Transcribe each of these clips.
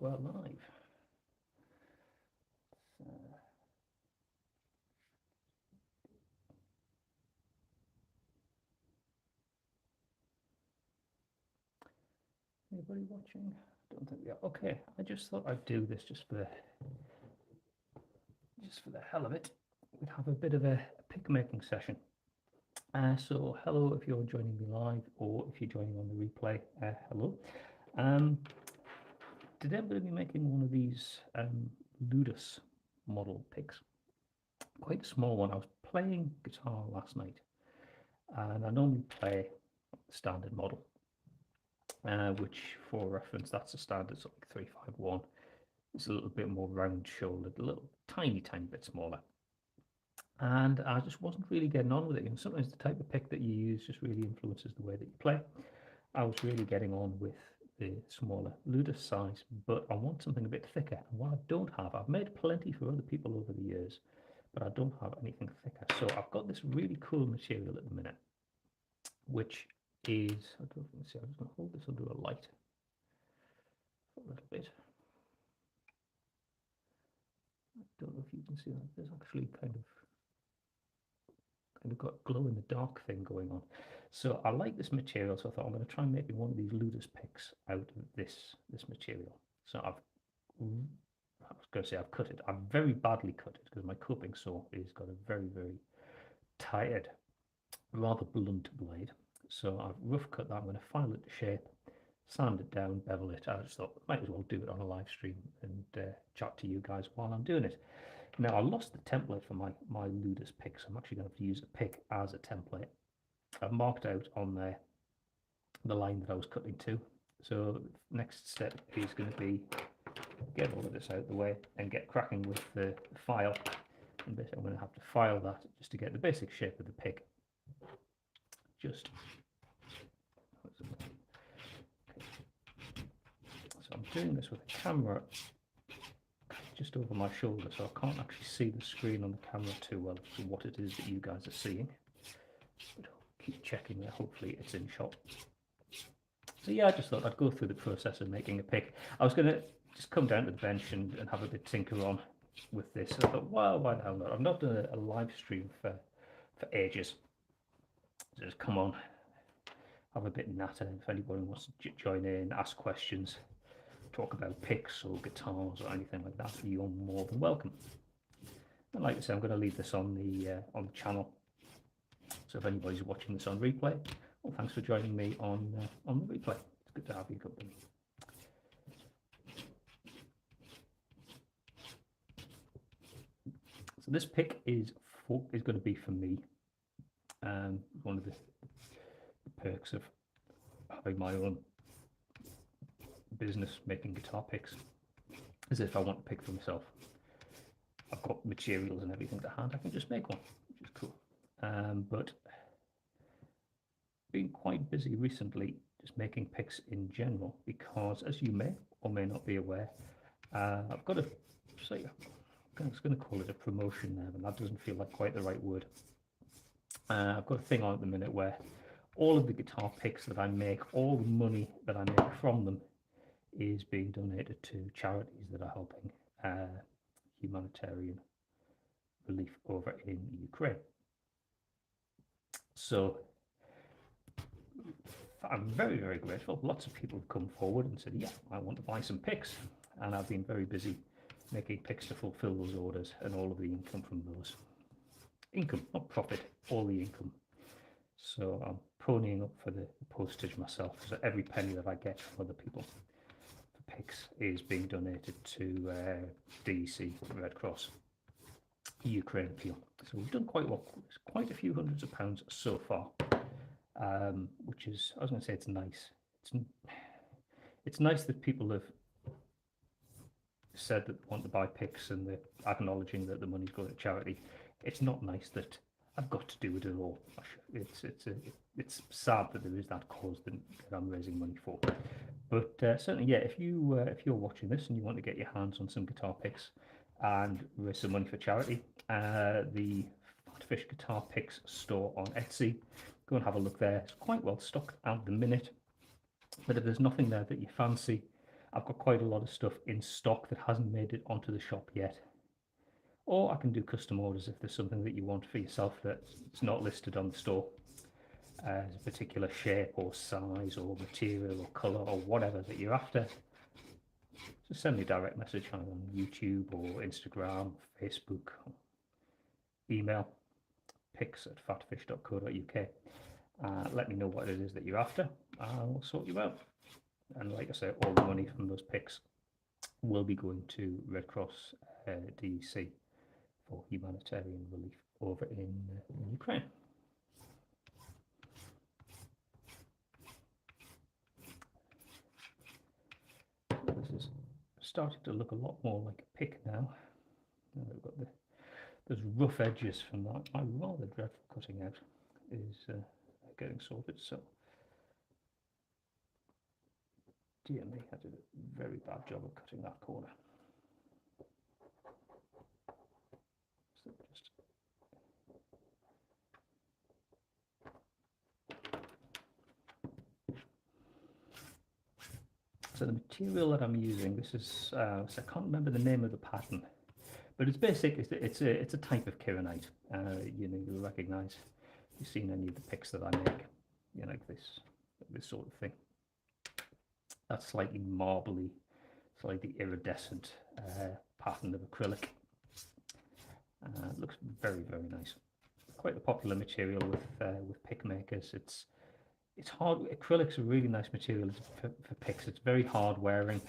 we're live. Anybody watching? I don't think we are. Okay, I just thought I'd do this just for the hell of it. We'd have a bit of a pick making session. So hello if you're joining me live, or if you're joining on the replay. Hello. Today I'm going to be making one of these Ludus model picks. Quite a small one. I was playing guitar last night, and I normally play the standard model, which, for reference, that's a standard sort of 351. It's a little bit more round-shouldered, a little tiny bit smaller. And I just wasn't really getting on with it. You know, sometimes the type of pick that you use just really influences the way that you play. I was really getting on with the smaller Ludus size, but I want something a bit thicker. And what I don't have, I've made plenty for other people over the years, but I don't have anything thicker. So I've got this really cool material at the minute, which is, I don't know if you can see, I'm just going to hold this under a light for a little bit. I don't know if you can see that. There's actually kind of got a glow in the dark thing going on. So I like this material, so I thought I'm going to try making one of these Ludus picks out of this material. So I was going to say I've cut it. I've very badly cut it because my coping saw has got a very tired, rather blunt blade. So I've rough cut that. I'm going to file it to shape, sand it down, bevel it. I just thought I might as well do it on a live stream and chat to you guys while I'm doing it. Now, I lost the template for my Ludus pick, so I'm actually going to have to use a pick as a template. I've marked out on there the line that I was cutting to. So the next step is going to be get all of this out of the way and get cracking with the file. And basically I'm going to have to file that just to get the basic shape of the pick. Just okay. So I'm doing this with a camera just over my shoulder, so I can't actually see the screen on the camera too well for what it is that you guys are seeing. But I'll keep checking that hopefully it's in shot. So yeah, I just thought I'd go through the process of making a pick. I was going to just come down to the bench and have a bit tinker on with this. So I thought, well, why the hell not? I've not done a live stream for ages. So just come on, have a bit of natter. If anybody wants to join in, ask questions, talk about picks or guitars or anything like that, you're more than welcome. And like I say, I'm going to leave this on the channel. So if anybody's watching this on replay, well, thanks for joining me on the replay. It's good to have you company. So this pick is going to be for me. One of the perks of having my own business making guitar picks is if I want to pick for myself, I've got materials and everything to hand, I can just make one, which is cool. But been quite busy recently just making picks in general, because as you may or may not be aware, I've got I was going to call it a promotion there, but that doesn't feel like quite the right word. I've got a thing on at the minute where all of the guitar picks that I make, all the money that I make from them, is being donated to charities that are helping humanitarian relief over in Ukraine. So I'm very grateful. Lots of people have come forward and said, yeah, I want to buy some picks, and I've been very busy making picks to fulfill those orders, and all of the income from those, income, not profit, all the income. So I'm ponying up for the postage myself, so every penny that I get from other people for picks is being donated to DEC, Red Cross, Ukraine appeal. So we've done quite well. It's quite a few hundreds of pounds so far, which is, I was going to say, it's nice. It's nice that people have said that they want to buy picks and they're acknowledging that the money's going to charity. It's not nice that I've got to do it at all. It's sad that there is that cause that I'm raising money for. But certainly, yeah, if you're watching this and you want to get your hands on some guitar picks and raise some money for charity, the PhatPhish Guitar Picks store on Etsy, go and have a look there. It's quite well stocked at the minute. But if there's nothing there that you fancy, I've got quite a lot of stuff in stock that hasn't made it onto the shop yet. Or I can do custom orders if there's something that you want for yourself that's not listed on the store as a particular shape or size or material or colour or whatever that you're after. Just send me a direct message on YouTube or Instagram, Facebook, or email, pics@phatfish.co.uk. Let me know what it is that you're after. I'll sort you out. And like I say, all the money from those pics will be going to Red Cross DEC for humanitarian relief over in Ukraine. This is starting to look a lot more like a pick now. We've got those rough edges from that. My rather dreadful cutting out is getting sorted. So, dear me, I did a very bad job of cutting that corner. So the material that I'm using, this is, so I can't remember the name of the pattern, but it's basic. It's a type of Kiranite. You'll recognise. If you've seen any of the pics that I make, like this sort of thing. That slightly marbly, slightly iridescent pattern of acrylic. It looks very, very nice. Quite a popular material with pick makers. It's hard. Acrylic's a really nice material for picks. It's very hard wearing.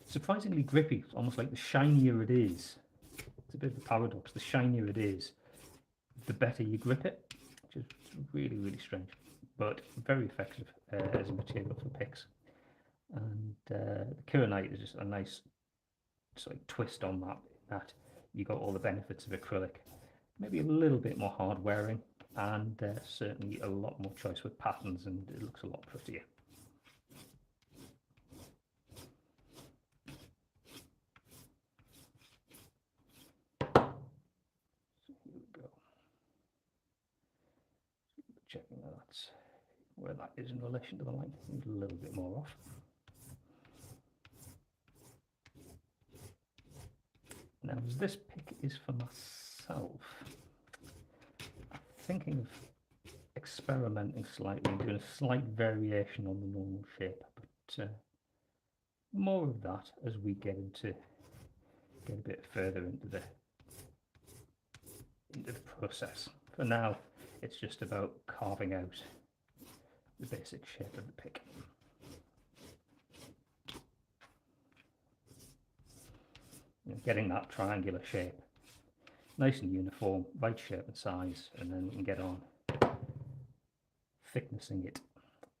Surprisingly grippy. It's almost like the shinier it is. It's a bit of a paradox. The shinier it is, the better you grip it, which is really, really strange, but very effective as a material for picks. And the Kiranite is just a nice sort of twist on that you got all the benefits of acrylic, maybe a little bit more hard wearing, and certainly a lot more choice with patterns, and it looks a lot prettier. So here we go. Checking that's where that is in relation to the line. A little bit more off. Now, as this pick is for myself, I'm thinking of experimenting slightly, doing a slight variation on the normal shape, but more of that as we get a bit further into the process. For now, it's just about carving out the basic shape of the pick. Getting that triangular shape nice and uniform, right shape and size, and then we can get on thicknessing it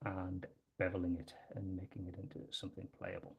and beveling it and making it into something playable.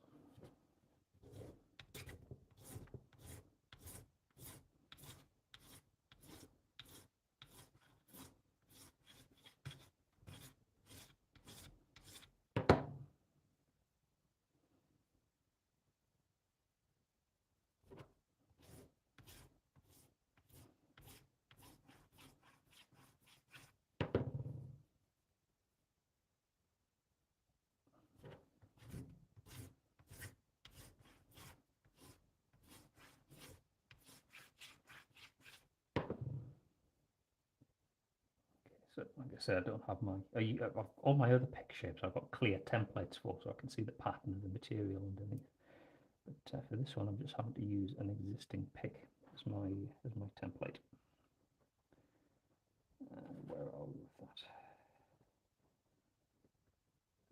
So, like I said, I don't have all my other pick shapes. I've got clear templates for, so I can see the pattern of the material underneath. But for this one, I'm just having to use an existing pick as my template. Where are we with that?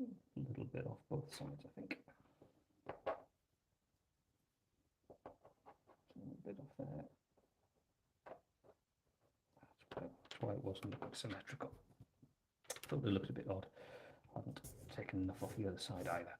A little bit off both sides, I think. A little bit off there. That's why it wasn't looking symmetrical. Thought it looked a bit odd. I haven't taken enough off the other side either.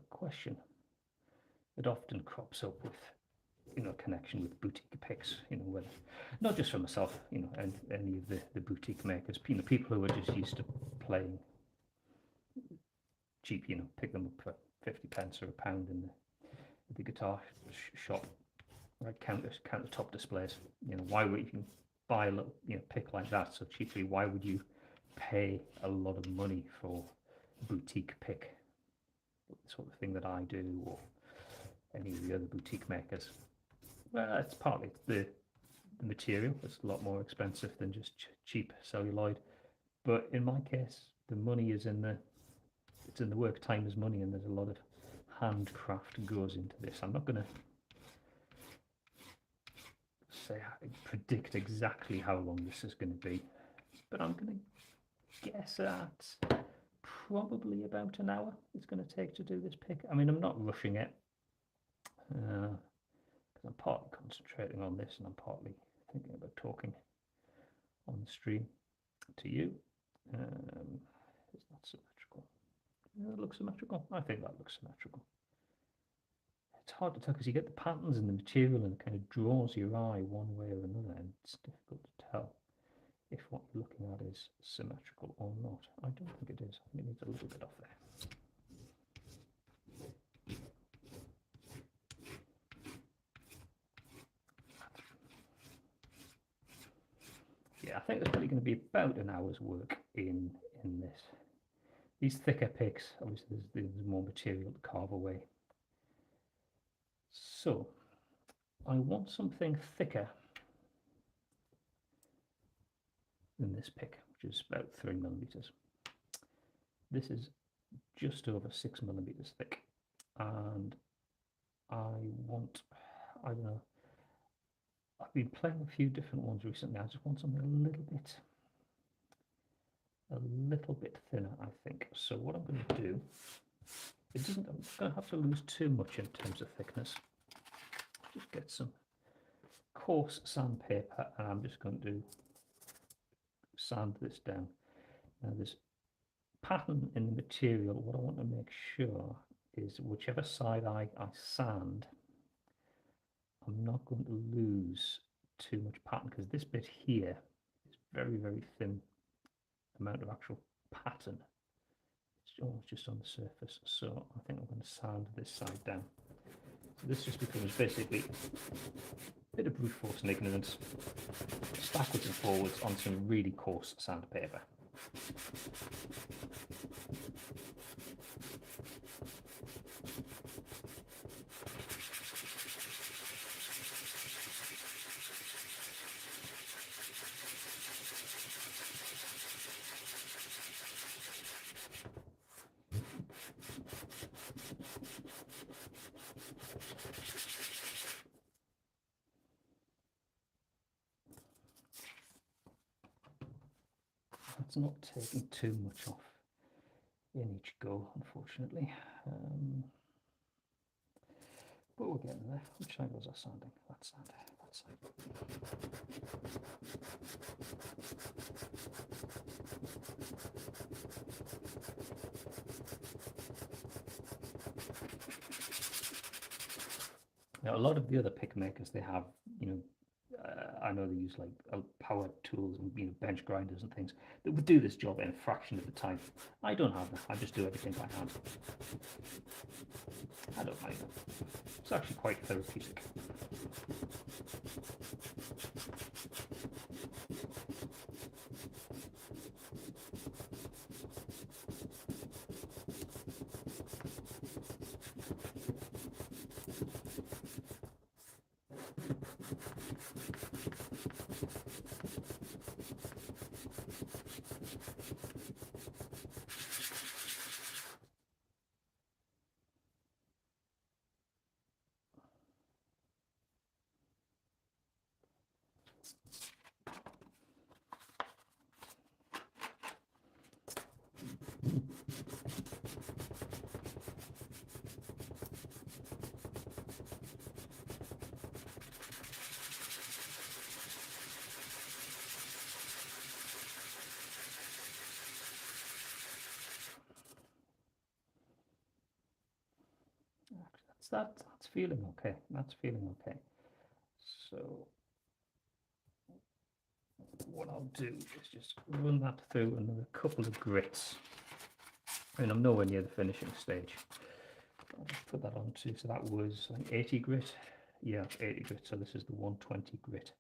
question that often crops up with, connection with boutique picks, whether, not just for myself, and any of the boutique makers, people who are just used to playing cheap, pick them up for 50 pence or a pound in the guitar shop, right? Countertop displays. Why would you buy a little, pick like that so cheaply? Why would you pay a lot of money for a boutique pick? The sort of thing that I do, or any of the other boutique makers. Well, it's partly the material. It's a lot more expensive than just cheap celluloid. But in my case, the money is in the work. Time is money, and there's a lot of handcraft goes into this. I'm not going to predict exactly how long this is going to be, but I'm going to guess at probably about an hour it's going to take to do this pick. I mean, I'm not rushing it, because I'm partly concentrating on this and I'm partly thinking about talking on the stream to you. Is that symmetrical? Does it look symmetrical? I think that looks symmetrical. It's hard to tell because you get the patterns in the material and it kind of draws your eye one way or another, and it's difficult to tell if what you're looking at is symmetrical or not. I don't think it is. I think it needs a little bit off there. Yeah, I think there's probably going to be about an hour's work in this. These thicker picks, obviously there's more material to carve away. So I want something thicker than this pick, which is about 3mm. This is just over 6mm thick, and I don't know, I've been playing a few different ones recently. I just want something a little bit thinner, I think. So what I'm going to do, I'm going to have to lose too much in terms of thickness. Just get some coarse sandpaper, and I'm just going to sand this down. Now, there's pattern in the material. What I want to make sure is whichever side I sand, I'm not going to lose too much pattern, because this bit here is very, very thin amount of actual pattern. It's almost just on the surface. So I think I'm going to sand this side down. So this just becomes basically a bit of brute force and ignorance, backwards and forwards on some really coarse sandpaper. It's not taking too much off in each go, unfortunately. But we're getting there. Which side was I sanding? That side. That side. Now, a lot of the other pick makers, they have, I know they use like power tools and bench grinders and things that would do this job in a fraction of the time. I don't have that. I just do everything by hand. I don't mind it. It's actually quite therapeutic. that's feeling okay. That's feeling okay. So what I'll do is just run that through another couple of grits. I mean, I'm nowhere near the finishing stage. I'll just put that on too. So that was like 80 grit. Yeah, 80 grit. So this is the 120 grit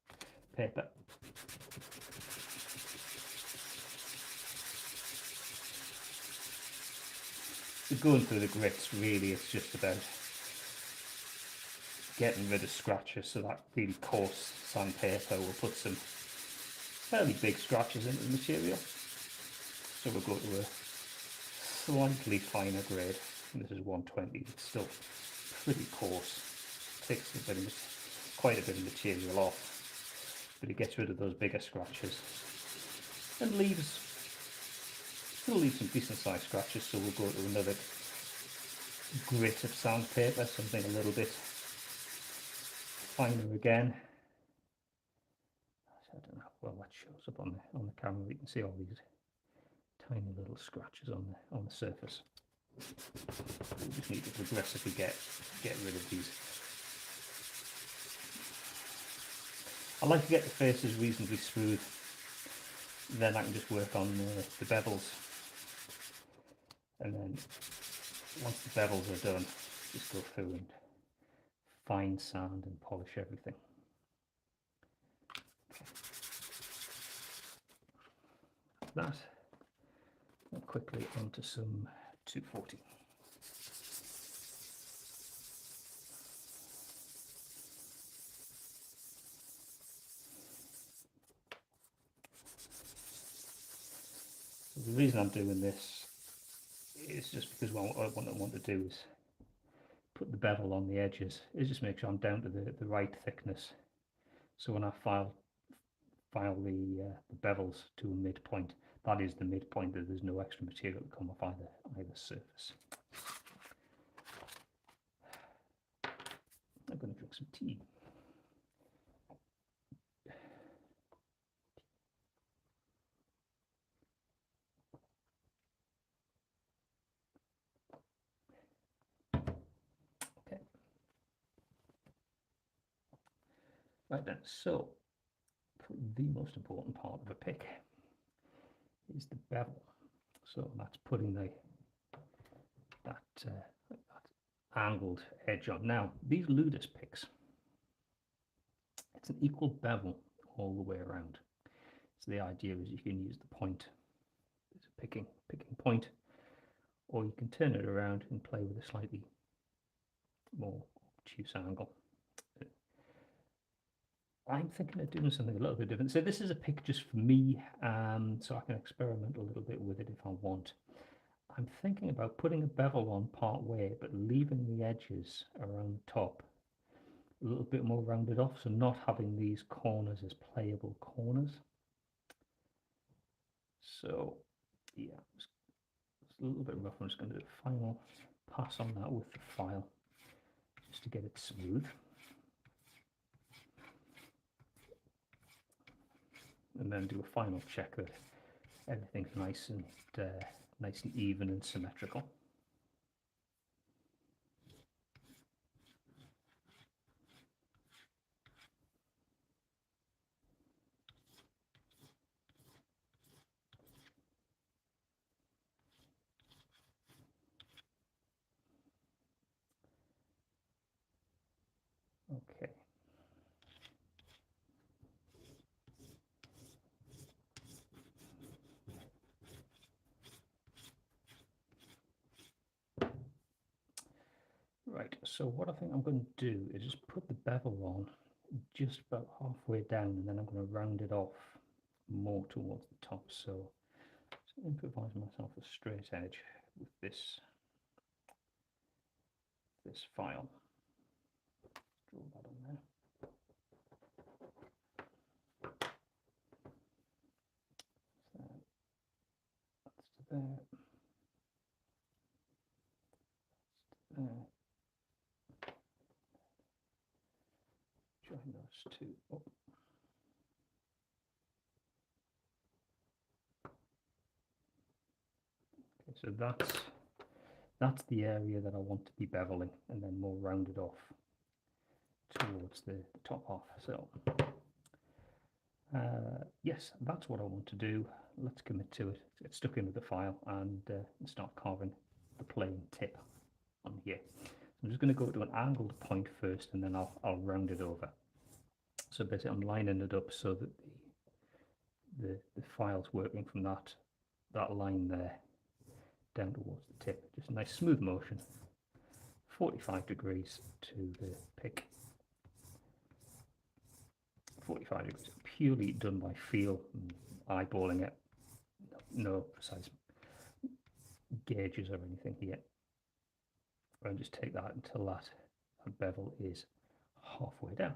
paper. So going through the grits, really, it's just about getting rid of scratches. So that really coarse sandpaper will put some fairly big scratches into the material. So we'll go to a slightly finer grade. This is 120. It's still pretty coarse. Takes quite a bit of material off, but it gets rid of those bigger scratches and still leaves some decent sized scratches. So we'll go to another grit of sandpaper, something a little bit finer again. I don't know how well that shows up on the camera. You can see all these tiny little scratches on the surface. We just need to progressively get rid of these. I like to get the faces reasonably smooth, then I can just work on the bevels, and then once the bevels are done, just go through and fine sand and polish everything. That, and quickly onto some 240. The reason I'm doing this is just because what I want to do is put the bevel on the edges. Is just make sure I'm down to the right thickness. So when I file the bevels to a midpoint, that is the midpoint, that there's no extra material to come off either surface. I'm going to drink some tea. Okay. Right then, so the most important part of a pick is the bevel. So that's putting that angled edge on. Now, these Ludus picks, it's an equal bevel all the way around. So the idea is you can use the point as a picking point, or you can turn it around and play with a slightly more obtuse angle. I'm thinking of doing something a little bit different. So this is a pick just for me, so I can experiment a little bit with it if I want. I'm thinking about putting a bevel on part way, but leaving the edges around the top a little bit more rounded off, so not having these corners as playable corners. So yeah, it's a little bit rough. I'm just going to do a final pass on that with the file just to get it smooth. And then do a final check that everything's nice and even and symmetrical. Okay. Right, so what I think I'm going to do is just put the bevel on just about halfway down, and then I'm going to round it off more towards the top. So improvise myself a straight edge with this file. Draw that on there. So that's to there. That's to there. Join those two up. Okay, so that's that's the area that I want to be beveling, and then more rounded off towards the top half. So yes, that's what I want to do. Let's commit to it. Get stuck into the file and start carving the plain tip on here. I'm just going to go to an angled point first, and then I'll round it over. So basically I'm lining it up so that the file's working from that line there down towards the tip. Just a nice smooth motion, 45 degrees to the pick. 45 degrees, purely done by feel and eyeballing it. No precise gauges or anything here. And just take that until that bevel is halfway down.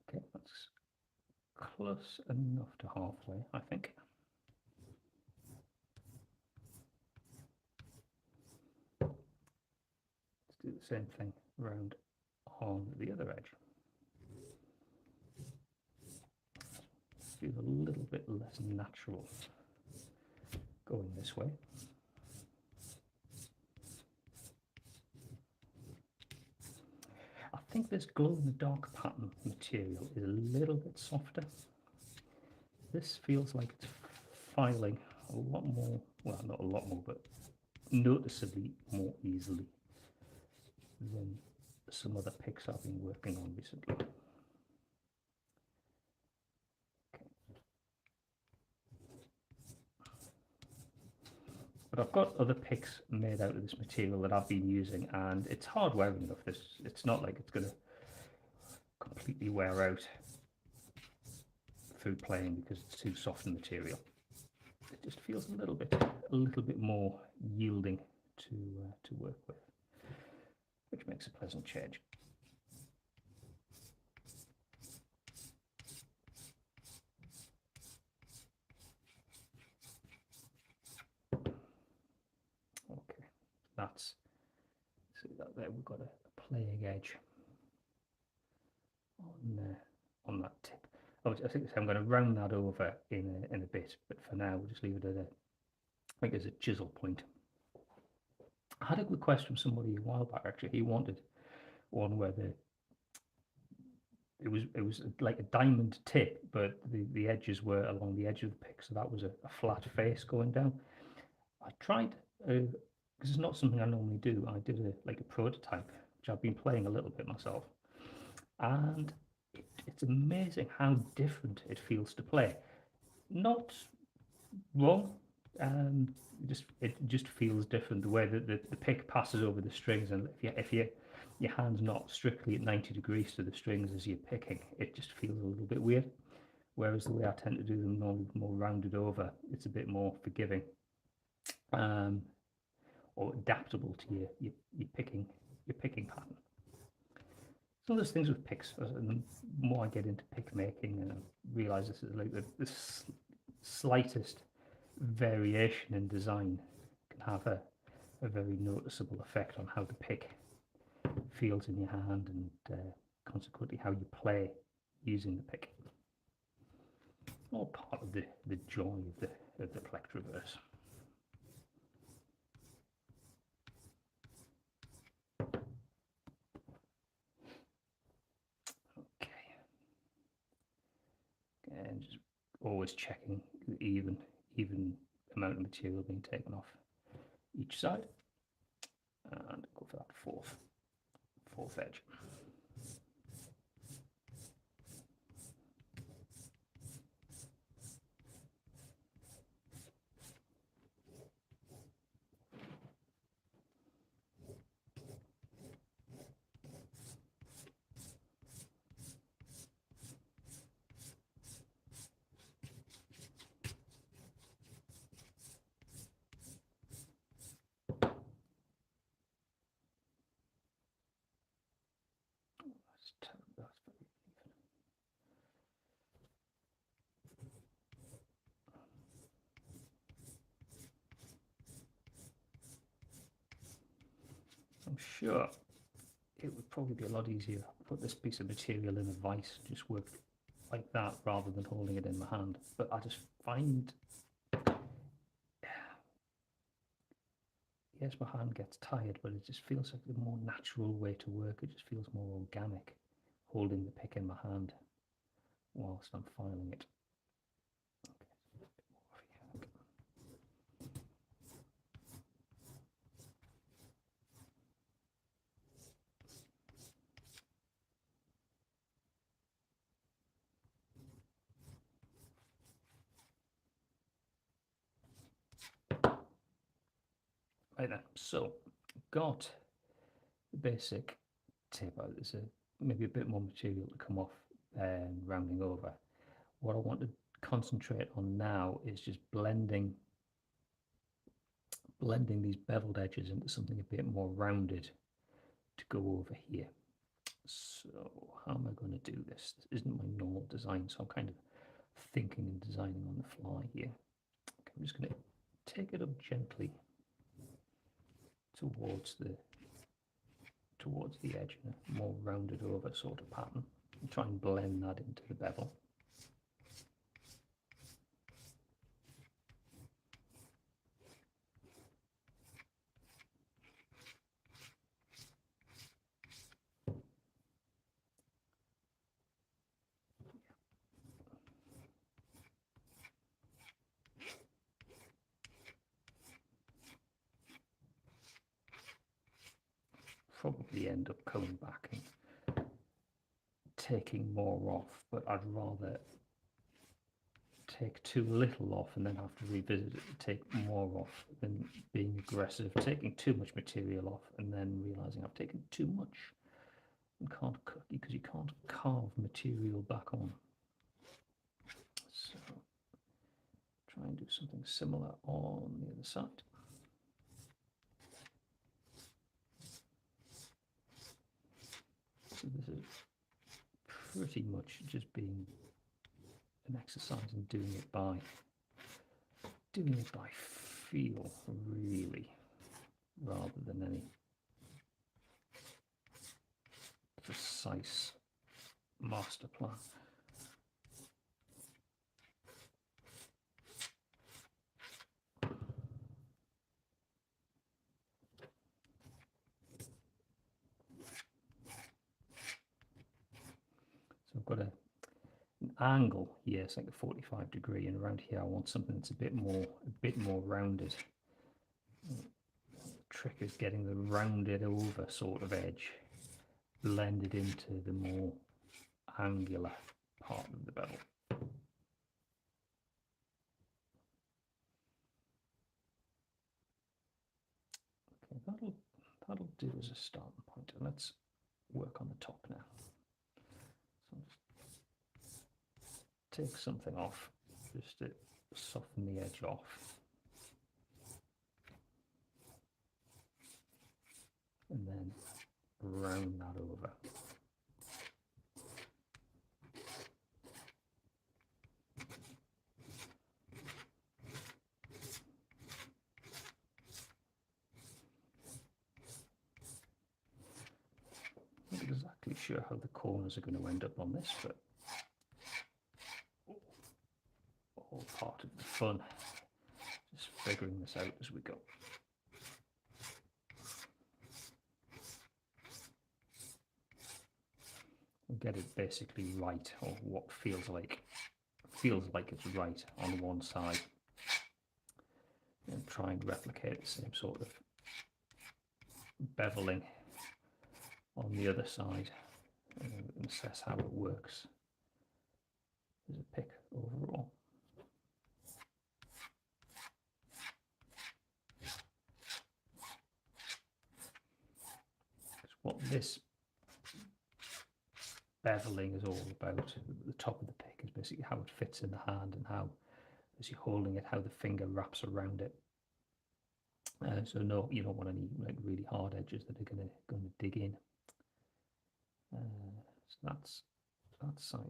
Okay, that's close enough to halfway, I think. Let's do the same thing around on the other edge. Feel a little bit less natural going this way. I think this glow-in-the-dark pattern material is a little bit softer. This feels like it's filing a lot more, well, not a lot more, but noticeably more easily than some other picks I've been working on recently. But I've got other picks made out of this material that I've been using, and it's hard wearing enough. It's not like it's going to completely wear out through playing because it's too soft a material. It just feels a little bit more yielding to work with, which makes a pleasant change. Okay, that's, see that there, we've got a playing edge on that tip. Oh, I think I'm going to round that over in a bit, but for now we'll just leave it at I think there's a chisel point. I had a good question from somebody a while back. Actually, he wanted one where it was like a diamond tip, but the edges were along the edge of the pick, so that was a flat face going down. I tried, because it's not something I normally do. I did a prototype, which I've been playing a little bit myself, and it's amazing how different it feels to play. Not wrong, it just feels different. The way that the pick passes over the strings, and if your hand's not strictly at 90 degrees to the strings as you're picking, it just feels a little bit weird. Whereas the way I tend to do them normally more rounded over, it's a bit more forgiving, or adaptable to your picking pattern. Some of those things with picks, and the more I get into pick making, and I realise this is like the slightest variation in design can have a very noticeable effect on how the pick feels in your hand, and consequently how you play using the pick. All part of the joy of the Plectroverse. Okay, and just always checking the even amount of material being taken off each side, and go for that fourth edge. I'm sure it would probably be a lot easier. Put this piece of material in a vise, just work like that rather than holding it in my hand. But I just find, yes, my hand gets tired, but it just feels like the more natural way to work. It just feels more organic, holding the pick in my hand whilst I'm filing it. Right then, so got the basic tip out. There's maybe a bit more material to come off rounding over. What I want to concentrate on now is just blending these beveled edges into something a bit more rounded to go over here. So how am I going to do this? This isn't my normal design, so I'm kind of thinking and designing on the fly here. Okay, I'm just going to take it up gently towards the edge in a more rounded over sort of pattern and try and blend that into the bevel. Probably end up coming back and taking more off, but I'd rather take too little off and then have to revisit it and take more off than being aggressive, taking too much material off and then realizing I've taken too much and can't cook, because you can't carve material back on. So try and do something similar on the other side. So this is pretty much just being an exercise in doing it by feel, really, rather than any precise master plan. So I've got an angle here, it's like a 45 degree, and around here I want something that's a bit more rounded. The trick is getting the rounded over sort of edge blended into the more angular part of the bevel. Okay, that'll do as a starting point, and let's work on the top now. So take something off just to soften the edge off, and then round that over. Not exactly sure how the corners are going to end up on this, but all part of the fun, just figuring this out as we go. And get it basically right, or what feels like it's right on one side, and try and replicate the same sort of beveling on the other side, and assess how it works as a pick overall. What this beveling is all about, the top of the pick, is basically how it fits in the hand and how, as you're holding it, how the finger wraps around it. So no, you don't want any like really hard edges that are going to dig in. So that's that side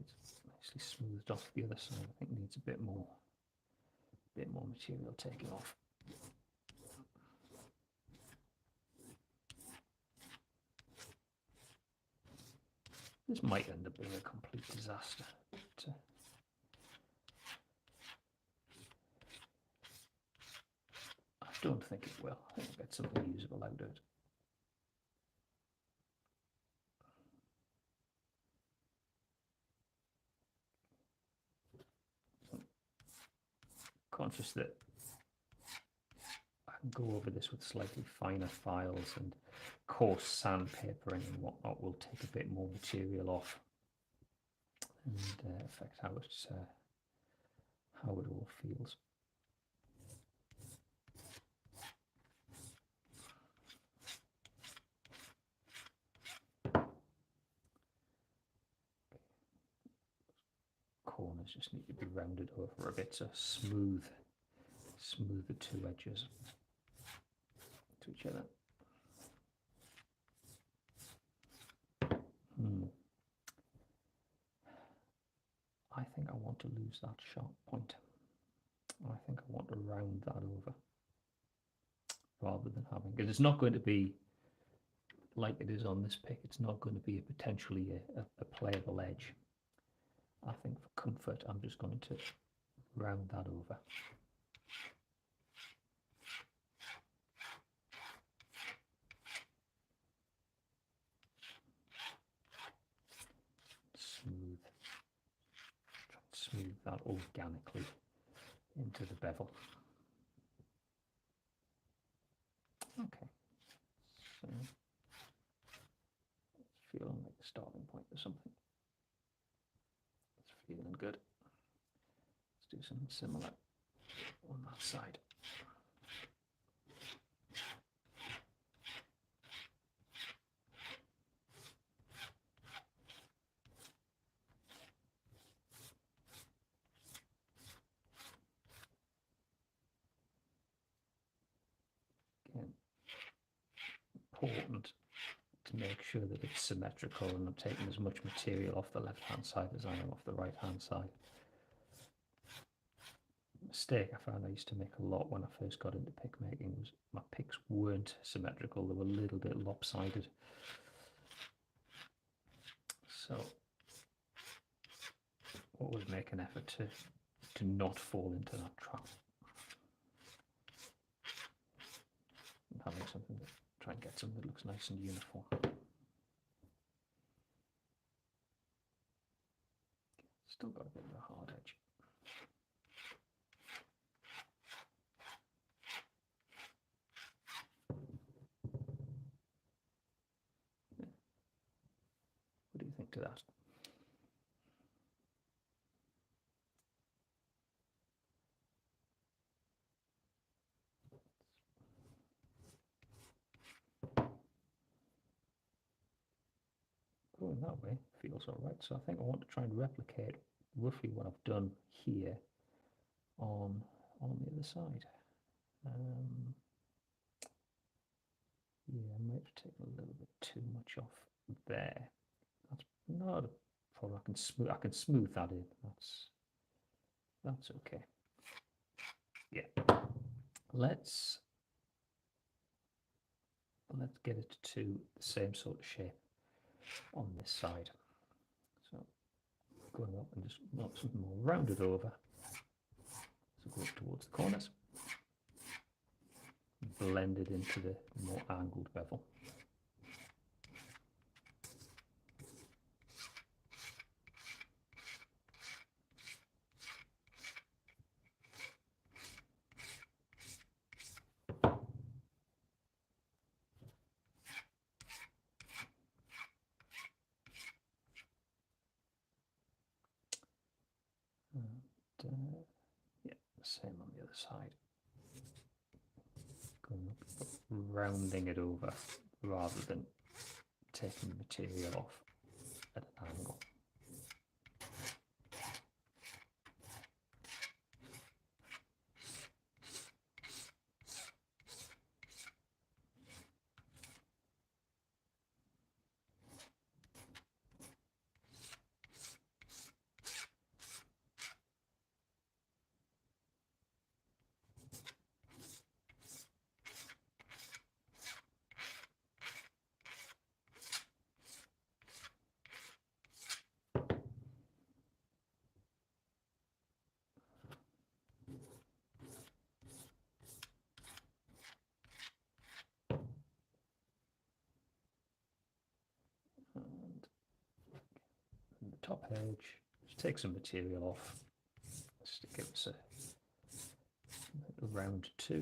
nicely smoothed off. The other side I think needs a bit more material taken off. This might end up being a complete disaster. But, I don't think it will. I think I'll get something usable out of it. Conscious that I can go over this with slightly finer files, and coarse sandpapering and whatnot will take a bit more material off and affect how it all feels. Corners just need to be rounded over a bit, so smooth the two edges to each other. I think I want to lose that sharp point. I think I want to round that over rather than having, because it's not going to be like it is on this pick. It's not going to be potentially a playable edge. I think for comfort, I'm just going to round that over. Smooth that organically into the bevel. Okay, so it's feeling like a starting point or something. It's feeling good. Let's do something similar on that side. Again, important to make sure that it's symmetrical and I'm taking as much material off the left hand side as I am off the right hand side. Mistake I found I used to make a lot when I first got into pick making was my picks weren't symmetrical, they were a little bit lopsided. So always make an effort to not fall into that trap. And having something that try and get something that looks nice and uniform. Still got a bit of a hard edge. Yeah. What do you think to that? Going that way feels all right. So I think I want to try and replicate roughly what I've done here on the other side. Yeah, I might have taken a little bit too much off there. That's not a problem. I can smooth that in. That's okay. Yeah. Let's get it to the same sort of shape on this side. So going up and just want something more rounded over. So go up towards the corners. Blend it into the more angled bevel. And, yeah, same on the other side. Going up, rounding it over rather than taking the material off at an angle. top edge, just take some material off, just to give us a round 2,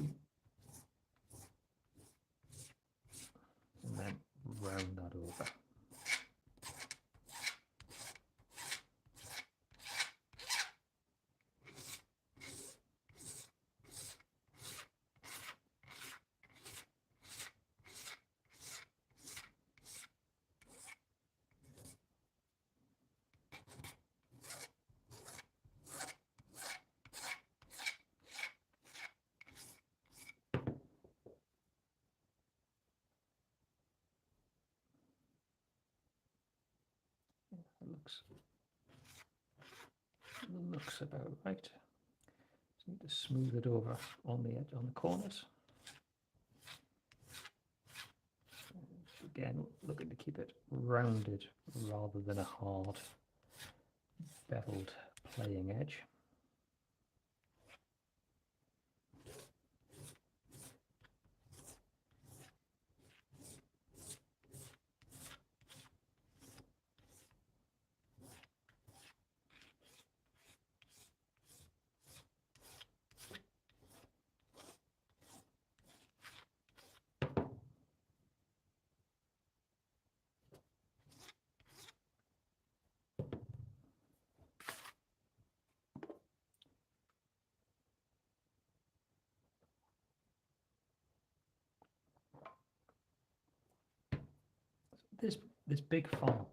and then round that over. Looks about right. Just need to smooth it over on the edge, on the corners. Again, looking to keep it rounded rather than a hard beveled playing edge. This big file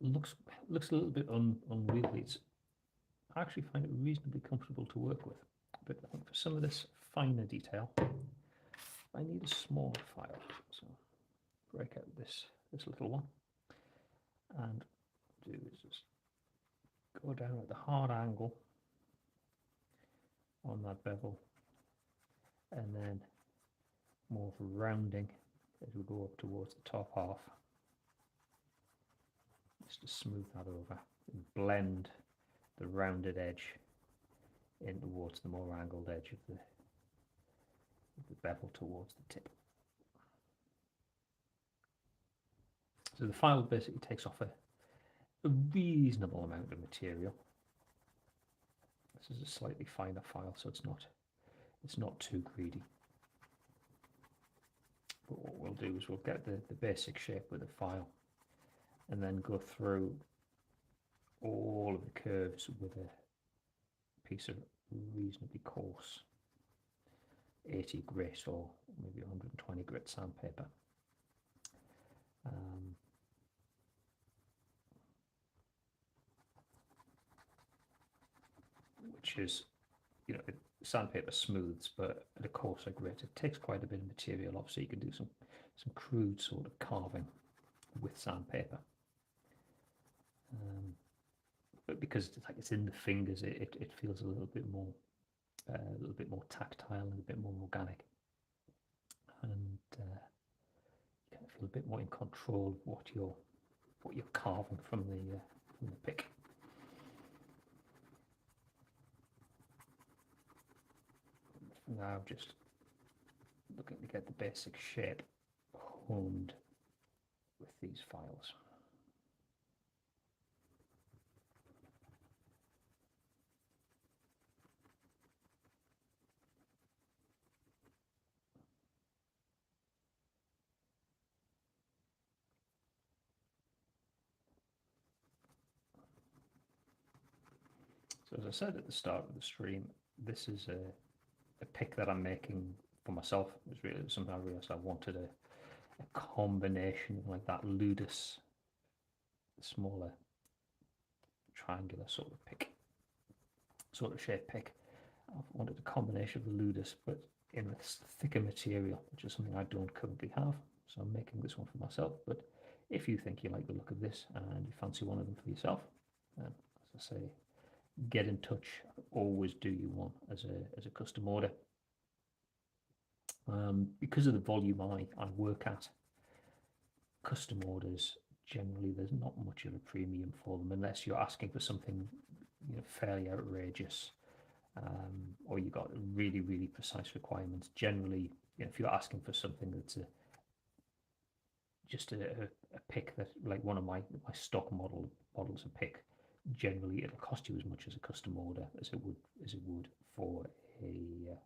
looks a little bit unwieldy. I actually find it reasonably comfortable to work with, but I think for some of this finer detail, I need a smaller file. So break out this little one, and do is just go down at the hard angle on that bevel, and then more of a rounding as we go up towards the top half, just to smooth that over and blend the rounded edge in towards the more angled edge of the bevel towards the tip. So the file basically takes off a reasonable amount of material. This is a slightly finer file, so it's not too greedy. But what we'll do is we'll get the basic shape with the file, and then go through all of the curves with a piece of reasonably coarse 80 grit or maybe 120 grit sandpaper. Which is, sandpaper smooths, but at a coarser grit, it takes quite a bit of material off, so you can do some crude sort of carving with sandpaper. But because it's in the fingers, it feels a little bit more tactile and a bit more organic, and you kind of feel a bit more in control of what you're carving from the pick. Now just looking to get the basic shape honed with these files. So as I said at the start of the stream, this is a pick that I'm making for myself. It was really something I realized I wanted a combination of like that ludus, smaller, triangular sort of pick, sort of shape pick. I wanted a combination of the ludus, but in a thicker material, which is something I don't currently have. So I'm making this one for myself. But if you think you like the look of this and you fancy one of them for yourself, then as I say, get in touch. I always do you one as a custom order. Because of the volume I work at, custom orders, generally there's not much of a premium for them unless you're asking for something fairly outrageous, or you've got really, really precise requirements. Generally, if you're asking for something that's just a pick that, like one of my stock models of pick, generally it'll cost you as much as a custom order as it would for a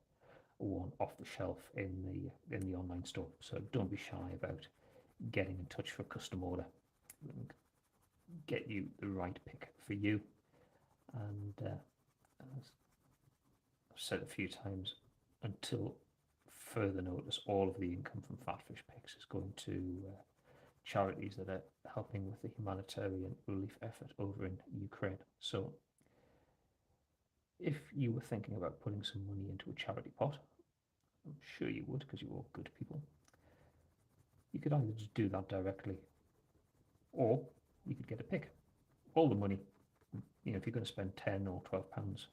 one off the shelf in the online store. So don't be shy about getting in touch for a custom order. Get you the right pick for you. And as I've said a few times, until further notice, all of the income from PhatPhish picks is going to charities that are helping with the humanitarian relief effort over in Ukraine. So if you were thinking about putting some money into a charity pot, I'm sure you would because you're all good people, you could either just do that directly, or you could get a pick. All the money, if you're going to spend 10 or 12 pounds,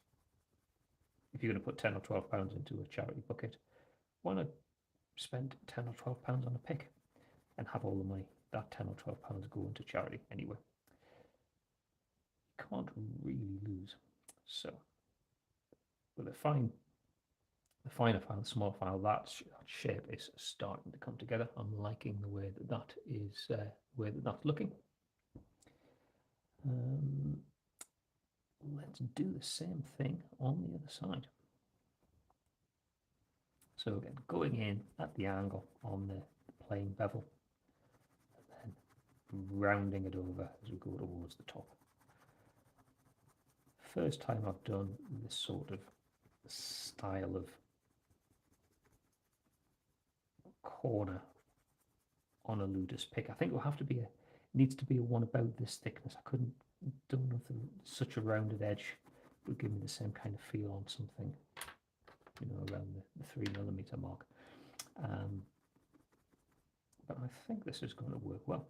if you're going to put 10 or 12 pounds into a charity bucket, why not spend 10 or 12 pounds on a pick and have all the money, that 10 or 12 pounds, go into charity anyway? You can't really lose. So, with a finer file, small file, that shape is starting to come together. I'm liking the way that is, that's looking. Let's do the same thing on the other side. So again, going in at the angle on the plain bevel, and then rounding it over as we go towards the top. First time I've done this sort of style of corner on a ludus pick. I think it will have to be needs to be a one about this thickness. I don't know if such a rounded edge would give me the same kind of feel on something, around the 3mm mark. But I think this is going to work well.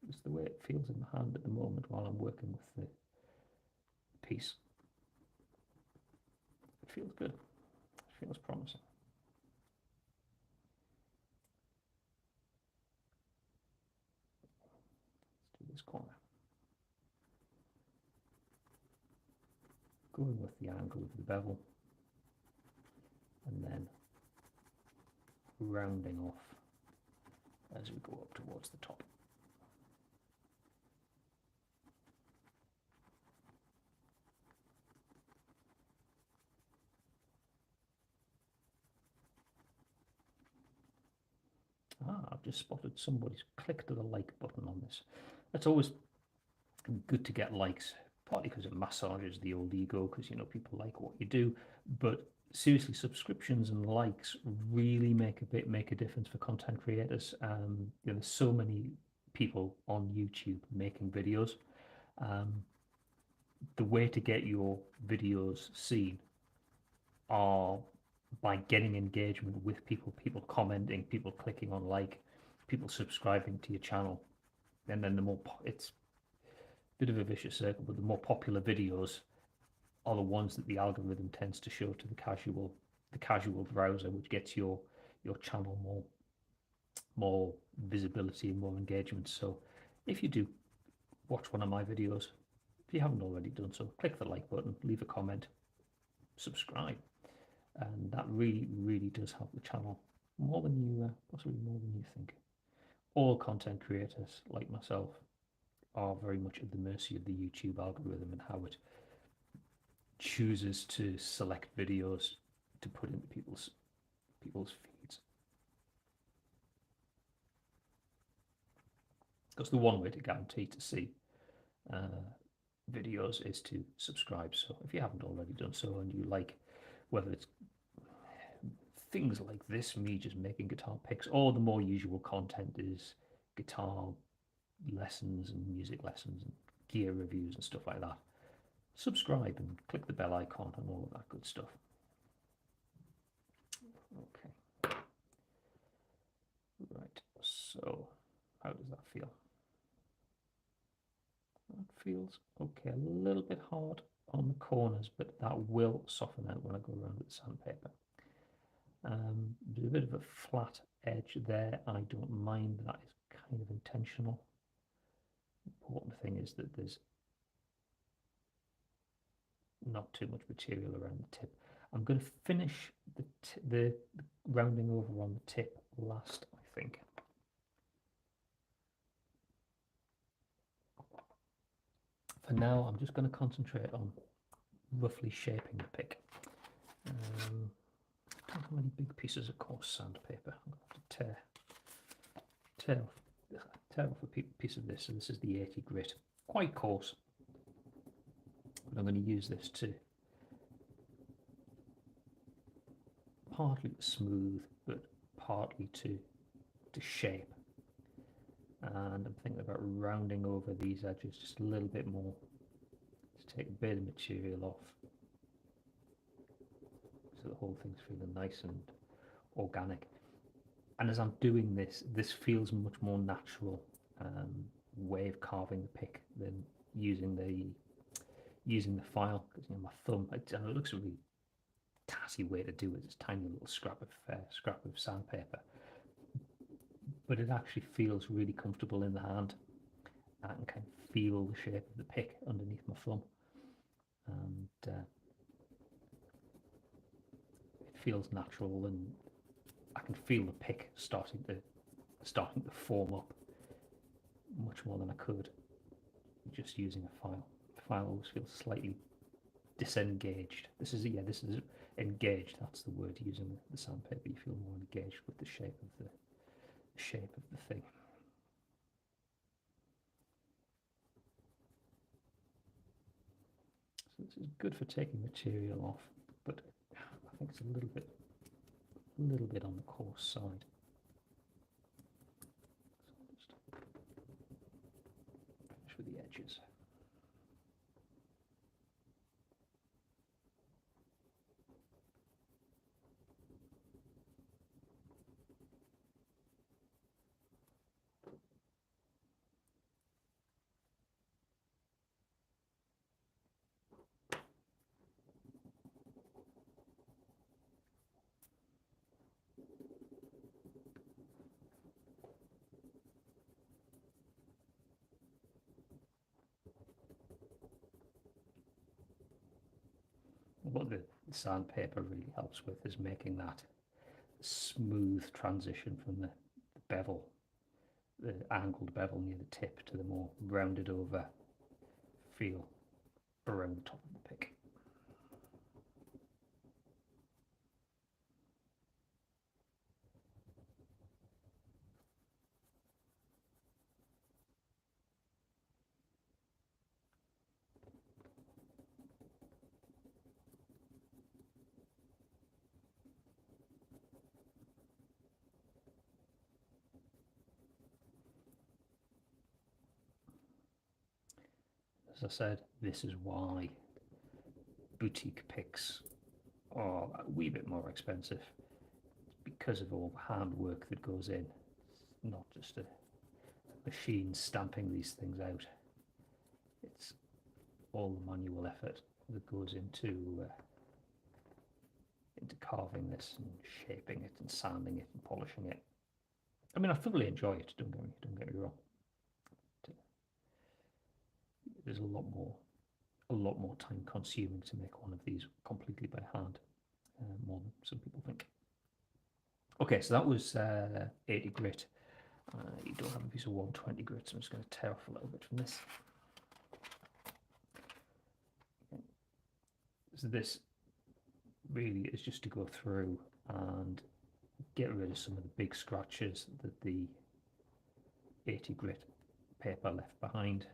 It's the way it feels in the hand at the moment while I'm working with the piece. It feels good. It feels promising. Let's do this corner. Going with the angle of the bevel, and then rounding off as we go up towards the top. I've just spotted somebody's clicked the like button on this. It's always good to get likes, partly because it massages the old ego, because people like what you do, but seriously, subscriptions and likes really make a difference for content creators. There's so many people on YouTube making videos. The way to get your videos seen are by getting engagement with people commenting, people clicking on like, people subscribing to your channel, and then the more it's a bit of a vicious circle, but the more popular videos are the ones that the algorithm tends to show to the casual browser, which gets your channel more visibility and more engagement. So if you do watch one of my videos, if you haven't already done so, click the like button, leave a comment, subscribe, and that really does help the channel more than you possibly more than you think. All content creators like myself are very much at the mercy of the YouTube algorithm and how it chooses to select videos to put into people's feeds. Because the one way to guarantee to see videos is to subscribe. So if you haven't already done so, and you like, whether it's things like this, me just making guitar picks, or the more usual content is guitar lessons and music lessons and gear reviews and stuff like that, subscribe and click the bell icon and all of that good stuff. Okay. Right, so how does that feel? That feels okay, a little bit hard on the corners, but that will soften out when I go around with the sandpaper. There's a bit of a flat edge there. I don't mind, that is kind of intentional. The important thing is that there's not too much material around the tip. I'm going to finish the rounding over on the tip last, I think. now I'm just going to concentrate on roughly shaping the pick. I don't have any big pieces of coarse sandpaper. I'm going to have to tear off a piece of this. So this is the 80 grit, quite coarse. But I'm going to use this to partly smooth, but partly to shape. And I'm thinking about rounding over these edges just a little bit more to take a bit of material off, so the whole thing's feeling nice and organic. And as I'm doing this, this feels much more natural way of carving the pick than using the file, because my thumb, it looks a really tatty way to do it. It's a tiny little scrap of sandpaper, but it actually feels really comfortable in the hand. I can kind of feel the shape of the pick underneath my thumb, and it feels natural, and I can feel the pick starting to form up much more than I could just using a file. The file always feels slightly disengaged. This is engaged. That's the word. Using the sandpaper, you feel more engaged with the shape of the thing. So this is good for taking material off, but I think it's a little bit on the coarse side. So just finish with the edges. What the sandpaper really helps with is making that smooth transition from the bevel, the angled bevel near the tip, to the more rounded over feel around the top of the pick. As I said, this is why boutique picks are a wee bit more expensive, because of all the hand work that goes in. It's not just a machine stamping these things out. It's all the manual effort that goes into carving this and shaping it and sanding it and polishing it. I mean, I thoroughly enjoy it. Don't get me wrong. There's a lot more time consuming to make one of these completely by hand, more than some people think. Okay, so that was 80 grit. You don't have a piece of 120 grit, so I'm just going to tear off a little bit from this. So this really is just to go through and get rid of some of the big scratches that the 80 grit paper left behind.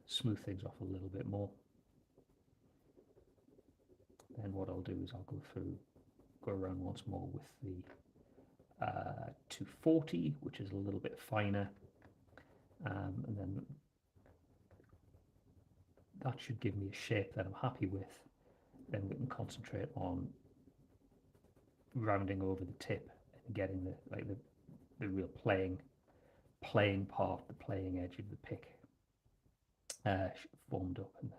Smooth things off a little bit more. Then what I'll do is I'll go around once more with the 240, which is a little bit finer, and then that should give me a shape that I'm happy with. Then we can concentrate on rounding over the tip and getting the real playing part, the playing edge of the pick formed up, and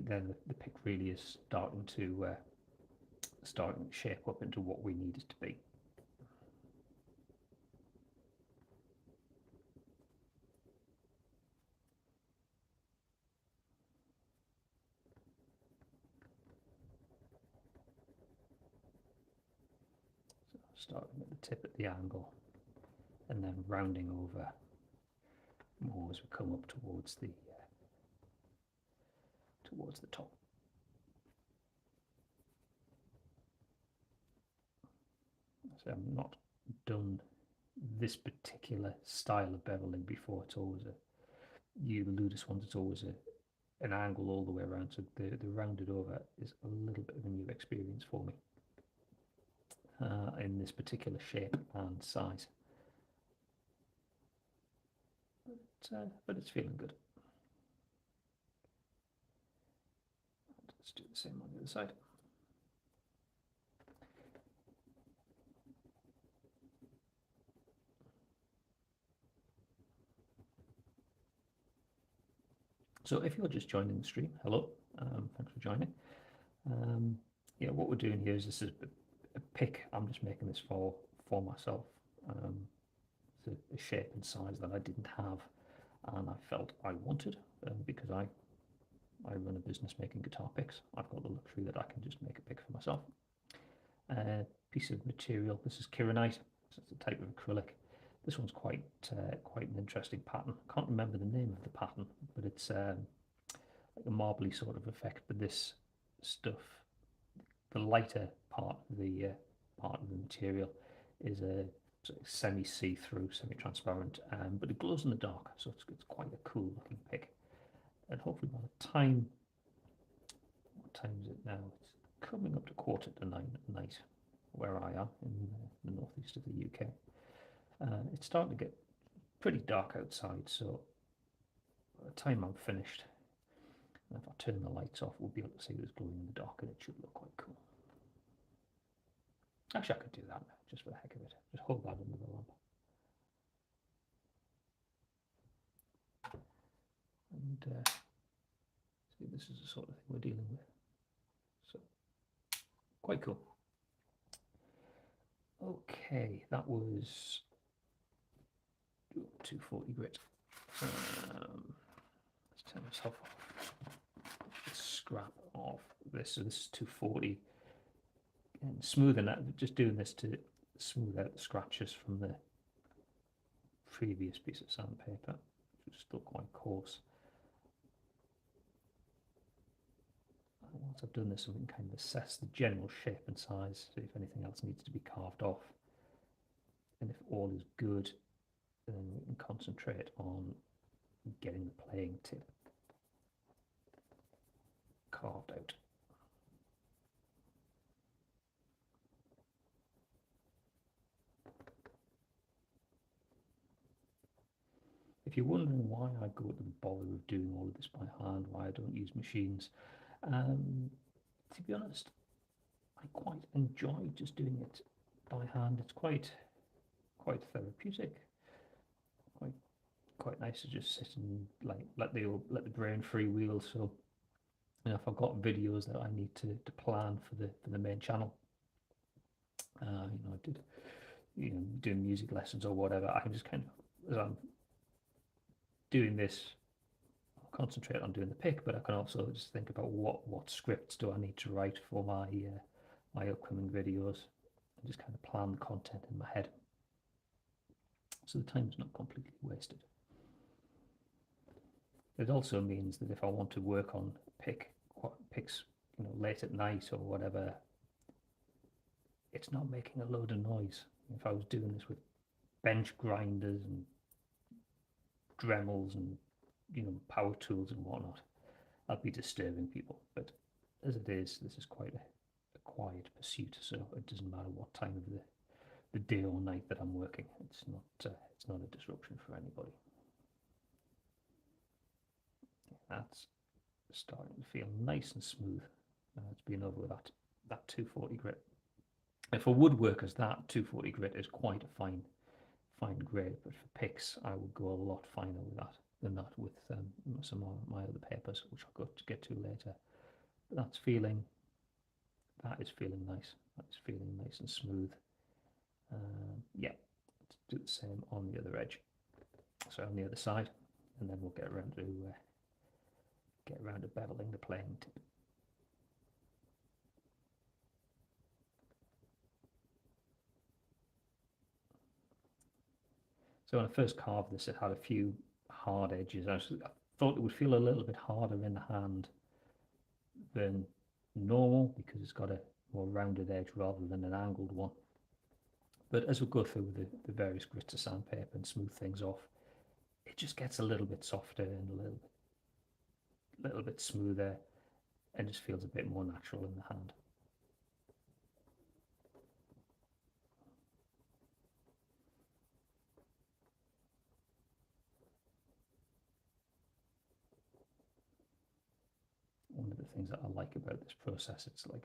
then the pick really is starting to shape up into what we need it to be. So starting at the tip at the angle, and then rounding over more as we come up towards the top. So I've not done this particular style of beveling before. It's always the Ludus ones, it's always an angle all the way around, so the rounded over is a little bit of a new experience for me in this particular shape and size. But it's feeling good. Let's do the same on the other side. So if you're just joining the stream, hello, thanks for joining. Yeah, what we're doing here is this is a pick. I'm just making this for myself. It's a shape and size that I didn't have, and I felt I wanted because I run a business making guitar picks. I've got the luxury that I can just make a pick for myself. Piece of material. This is Kiranite. So it's a type of acrylic. This one's quite an interesting pattern. I can't remember the name of the pattern, but it's like a marbly sort of effect. But this stuff, the lighter part of the material, is a sort of semi-see-through, semi-transparent, but it glows in the dark, so it's quite a cool looking pick. And hopefully by the time, what time is it now? It's coming up to 9:15 at night, where I am in the northeast of the UK. It's starting to get pretty dark outside, so by the time I'm finished, and if I turn the lights off, we'll be able to see what's glowing in the dark, and it should look quite cool. Actually, I could do that now, just for the heck of it. Just hold that under the lamp. And see, this is the sort of thing we're dealing with. So, quite cool. Okay, that was 240 grit. Let's turn this off. Let's scrap off this. So this is 240. And smoothing that, just doing this to smooth out the scratches from the previous piece of sandpaper, which is still quite coarse. And once I've done this, we can kind of assess the general shape and size, see if anything else needs to be carved off. And if all is good, then we can concentrate on getting the playing tip carved out. If you're wondering why I go to the bother of doing all of this by hand, why I don't use machines, to be honest, I quite enjoy just doing it by hand. It's quite therapeutic. Quite nice to just sit and like let the brain freewheel. So, you know, if I've got videos that I need to plan for the main channel, you know, I did, you know, doing music lessons or whatever, I can just kind of, as I'm doing this, I'll concentrate on doing the pick, but I can also just think about what scripts do I need to write for my upcoming videos, and just kind of plan the content in my head, so the time is not completely wasted. It also means that if I want to work on picks, you know, late at night or whatever, it's not making a load of noise. If I was doing this with bench grinders and Dremels and, you know, power tools and whatnot, I'd be disturbing people. But as it is, this is quite a quiet pursuit, so it doesn't matter what time of the day or night that I'm working. It's not a disruption for anybody. That's starting to feel nice and smooth. It's been over that 240 grit. And for woodworkers, that 240 grit is quite a fine grade, but for picks, I would go a lot finer than that with some of my other papers, which I'll get to later. But that is feeling nice. That's feeling nice and smooth. Yeah, let's do the same on the other edge. So on the other side, and then we'll get around to beveling the playing tip. So when I first carved this, it had a few hard edges. I thought it would feel a little bit harder in the hand than normal because it's got a more rounded edge rather than an angled one. But as we go through the various grits of sandpaper and smooth things off, it just gets a little bit softer and a little bit smoother and just feels a bit more natural in the hand. One of the things that I like about this process, it's like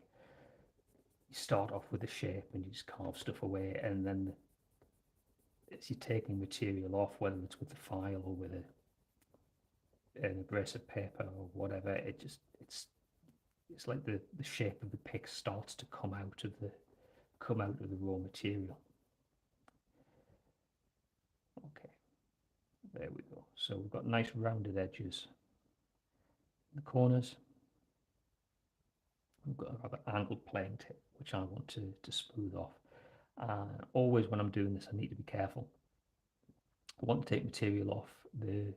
you start off with a shape and you just carve stuff away, and then as you're taking material off, whether it's with the file or with an abrasive paper or whatever, it's like the shape of the pick starts to come out of the raw material. Okay, there we go. So we've got nice rounded edges in the corners. We've got a rather angled playing tip, which I want to smooth off. Always when I'm doing this, I need to be careful. I want to take material off the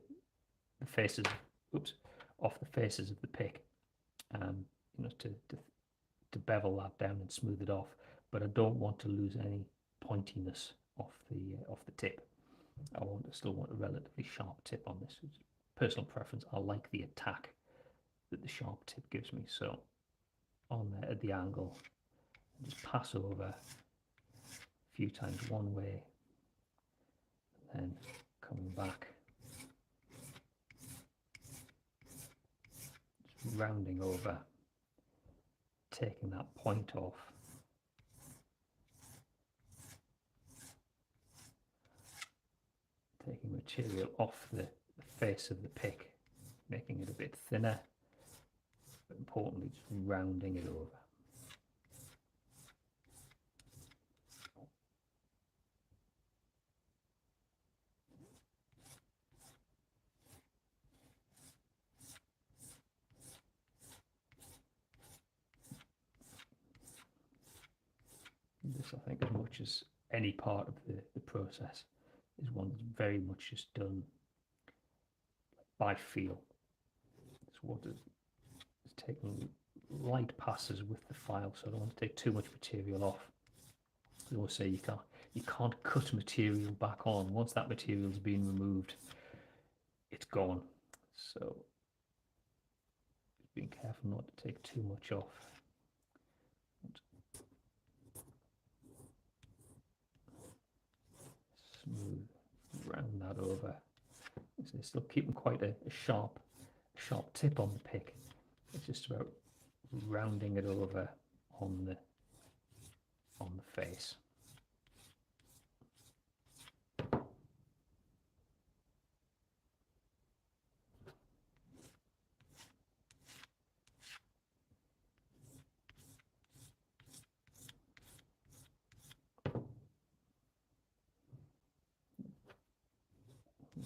faces, off the faces of the pick, you know, to bevel that down and smooth it off. But I don't want to lose any pointiness off the tip. I still want a relatively sharp tip on this. It's personal preference. I like the attack that the sharp tip gives me. So on there at the angle, just pass over a few times one way, and then coming back, just rounding over, taking that point off, taking material off the face of the pick, making it a bit thinner, but importantly just rounding it over. This, I think, as much as any part of the process, is one that's very much just done by feel. It's what is taking light passes with the file, so I don't want to take too much material off. I always say you can't cut material back on. Once that material's been removed, it's gone. So just being careful not to take too much off. Smooth, round that over. So still keeping quite a sharp tip on the pick. It's just about rounding it over on the face.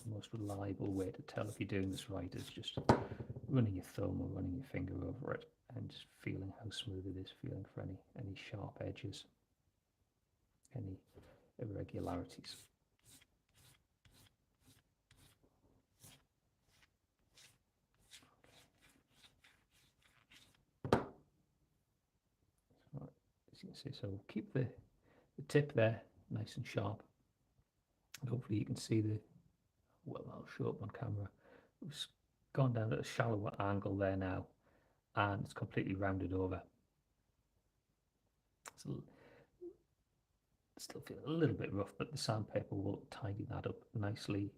The most reliable way to tell if you're doing this right is just running your thumb or running your finger over it and just feeling how smooth it is, feeling for any sharp edges, any irregularities. So, as you can see, so we'll keep the tip there nice and sharp, and hopefully you can see I'll show up on camera. It's gone down at a shallower angle there now, and it's completely rounded over. So still feel a little bit rough, but the sandpaper will tidy that up nicely.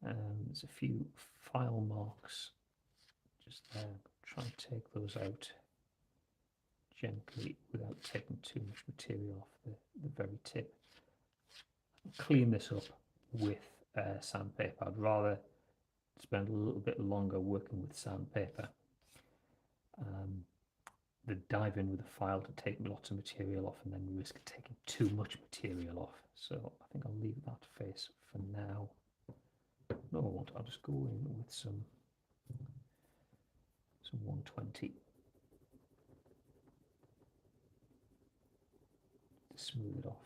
There's a few file marks just there. Try and take those out gently without taking too much material off the very tip. Clean this up with sandpaper. I'd rather spend a little bit longer working with sandpaper than dive in with a file to take lots of material off and then risk taking too much material off. So I think I'll leave that face for now. No, I won't. I'll just go in with some 120 to smooth it off.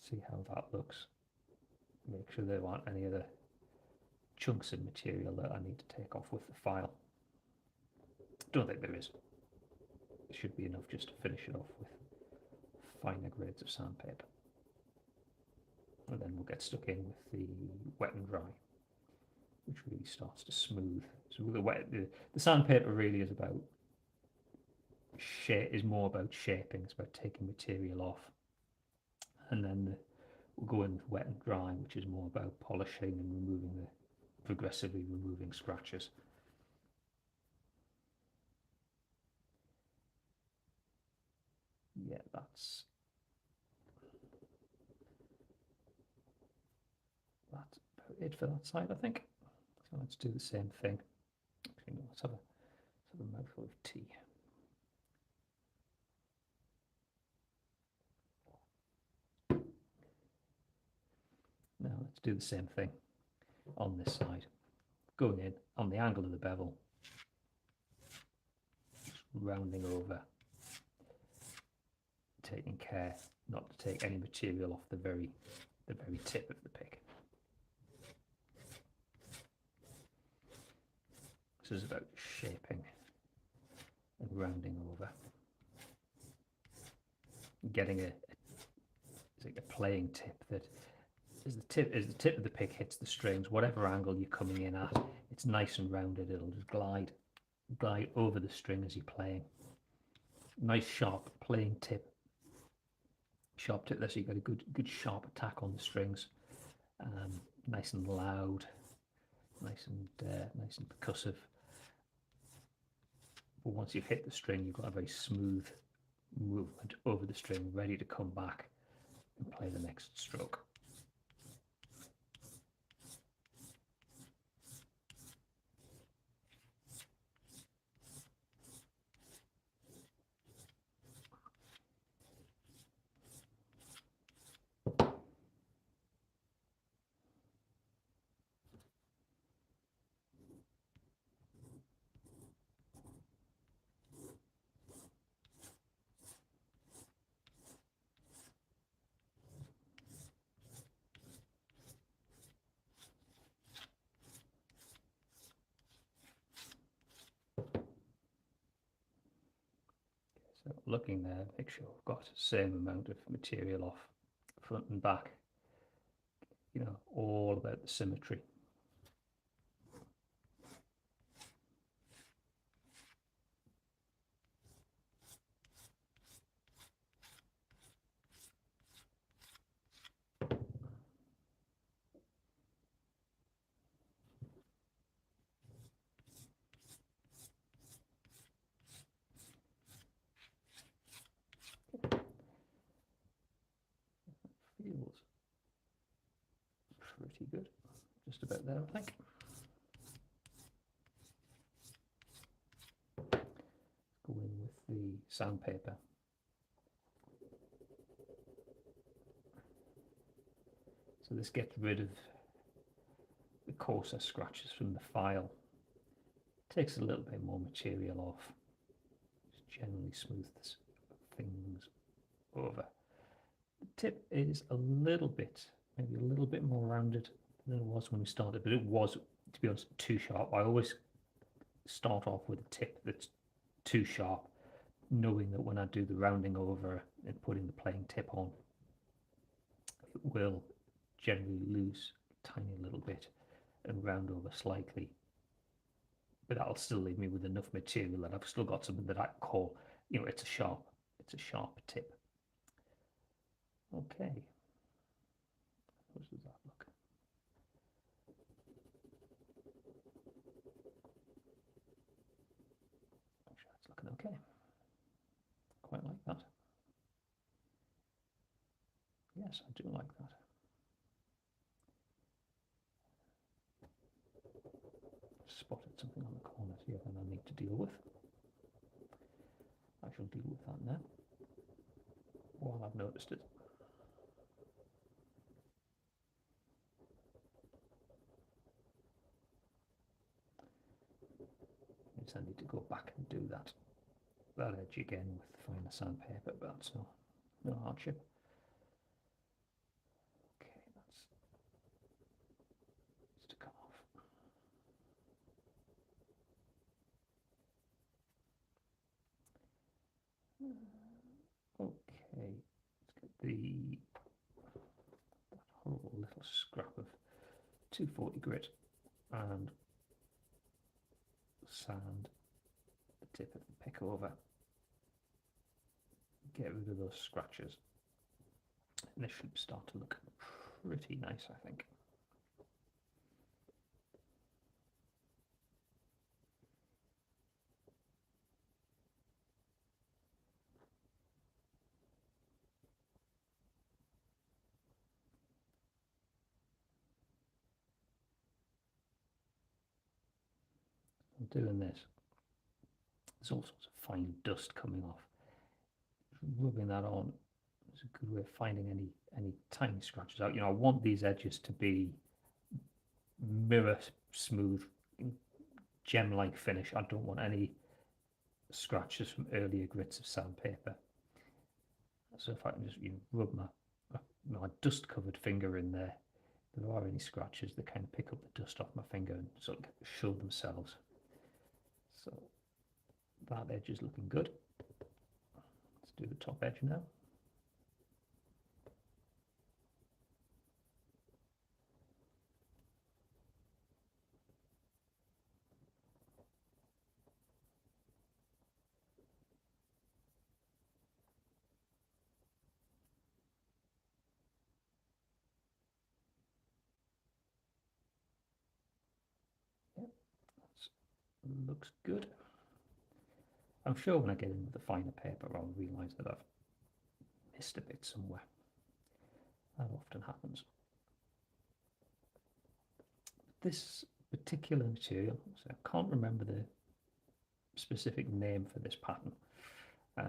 See how that looks. Make sure there aren't any other chunks of material that I need to take off with the file. Don't think there is. It should be enough just to finish it off with finer grades of sandpaper. And then we'll get stuck in with the wet and dry, which really starts to smooth. So the sandpaper really is about more about shaping. It's about taking material off, and then we'll go in with wet and dry, which is more about polishing and progressively removing scratches. Yeah, that's about it for that side, I think. So let's do the same thing. Actually, no, let's have a mouthful of tea. Now let's do the same thing on this side. Going in on the angle of the bevel, just rounding over, taking care not to take any material off the very tip of the pick. This is about shaping and rounding over, getting a playing tip that as the tip of the pick hits the strings, whatever angle you're coming in at, it's nice and rounded. It'll just glide over the string as you're playing. Nice sharp playing tip. Sharp tip there, so you got a good sharp attack on the strings. Nice and loud, nice and percussive. But once you've hit the string, you've got a very smooth movement over the string, ready to come back and play the next stroke. So looking there, make sure I've got the same amount of material off front and back. You know, all about the symmetry. Feels pretty good. Just about there, I think. Go in with the sandpaper. So this gets rid of the coarser scratches from the file. Takes a little bit more material off. Just generally smooths things over. The tip is maybe a little bit more rounded than it was when we started, but it was, to be honest, too sharp. I always start off with a tip that's too sharp, knowing that when I do the rounding over and putting the playing tip on, it will generally lose a tiny little bit and round over slightly. But that'll still leave me with enough material that I've still got something that I call, it's a sharp tip. Okay. How does that look? Actually, that's looking okay. Quite like that. Yes, I do like that. Spotted something on the corner here that I need to deal with. I shall deal with that now, while I've noticed it. I need to go back and do that edge again with finer sandpaper, but that's no hardship. Okay, that's to come off. the horrible little scrap of 240 grit and sand the tip of the pick over. Get rid of those scratches. And this should start to look pretty nice, I think. I'm doing this. There's all sorts of fine dust coming off. Rubbing that on is a good way of finding any tiny scratches out. You know, I want these edges to be mirror smooth, gem-like finish. I don't want any scratches from earlier grits of sandpaper. So if I can just rub my dust-covered finger in there, if there are any scratches, they kind of pick up the dust off my finger and sort of show themselves. So that edge is looking good. Let's do the top edge now. Looks good. I'm sure when I get in with the finer paper I'll realise that I've missed a bit somewhere. That often happens. This particular material, so I can't remember the specific name for this pattern, but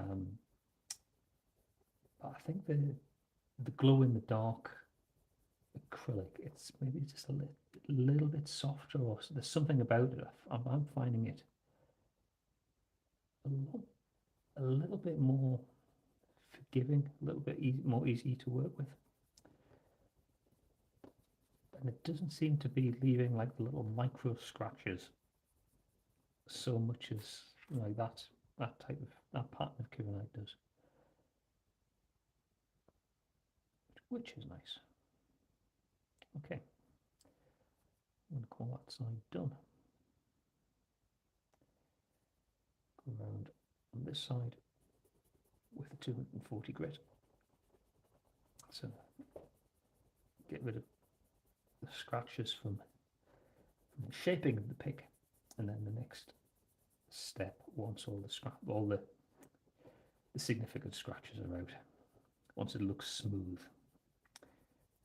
I think the glow in the dark acrylic, it's maybe just a little bit softer, or there's something about it. I'm finding it a little bit more forgiving, a little bit more easy to work with. And it doesn't seem to be leaving like the little micro scratches so much as like that pattern of Kiranite does, which is nice. Okay, I'm going to call that side done. Go around on this side with the 240 grit. So get rid of the scratches from the shaping of the pick, and then the next step, once all the significant scratches are out, once it looks smooth,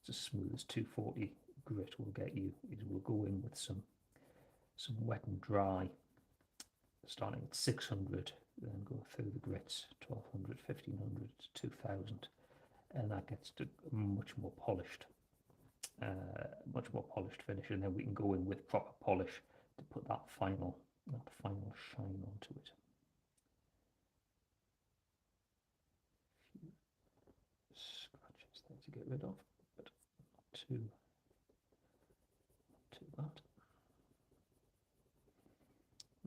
it's as smooth as 240 grit will get you, is we'll go in with some wet and dry, starting at 600, then go through the grits, 1200, 1500, 2000, and that gets to much more polished finish, and then we can go in with proper polish to put that final shine onto it. Scratches there to get rid of, but not too bad.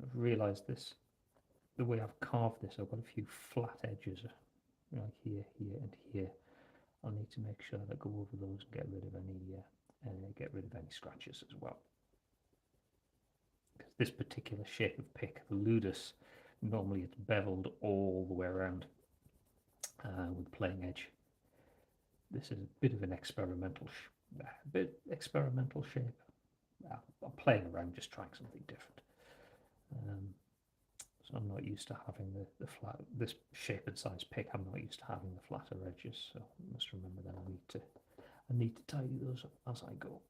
I've realised this, the way I've carved this, I've got a few flat edges, like here, and here. I'll need to make sure that I go over those and get rid of any scratches as well. Because this particular shape of pick, the ludus, normally it's beveled all the way around with plain edge. This is a bit of an experimental shape. I'm playing around, just trying something different. So I'm not used to having the flat, this shape and size pick. I'm not used to having the flatter edges, so I must remember that I need to tidy those up as I go.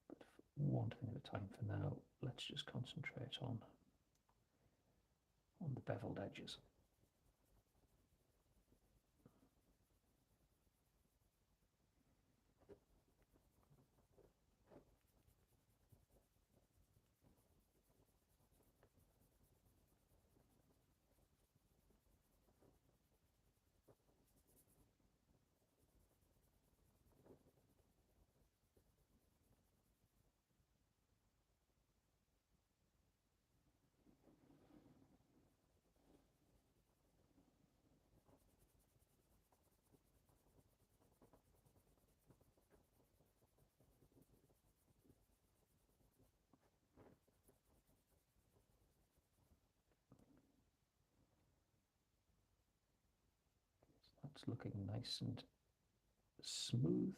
But one thing at a time for now. Let's just concentrate on the beveled edges. It's looking nice and smooth,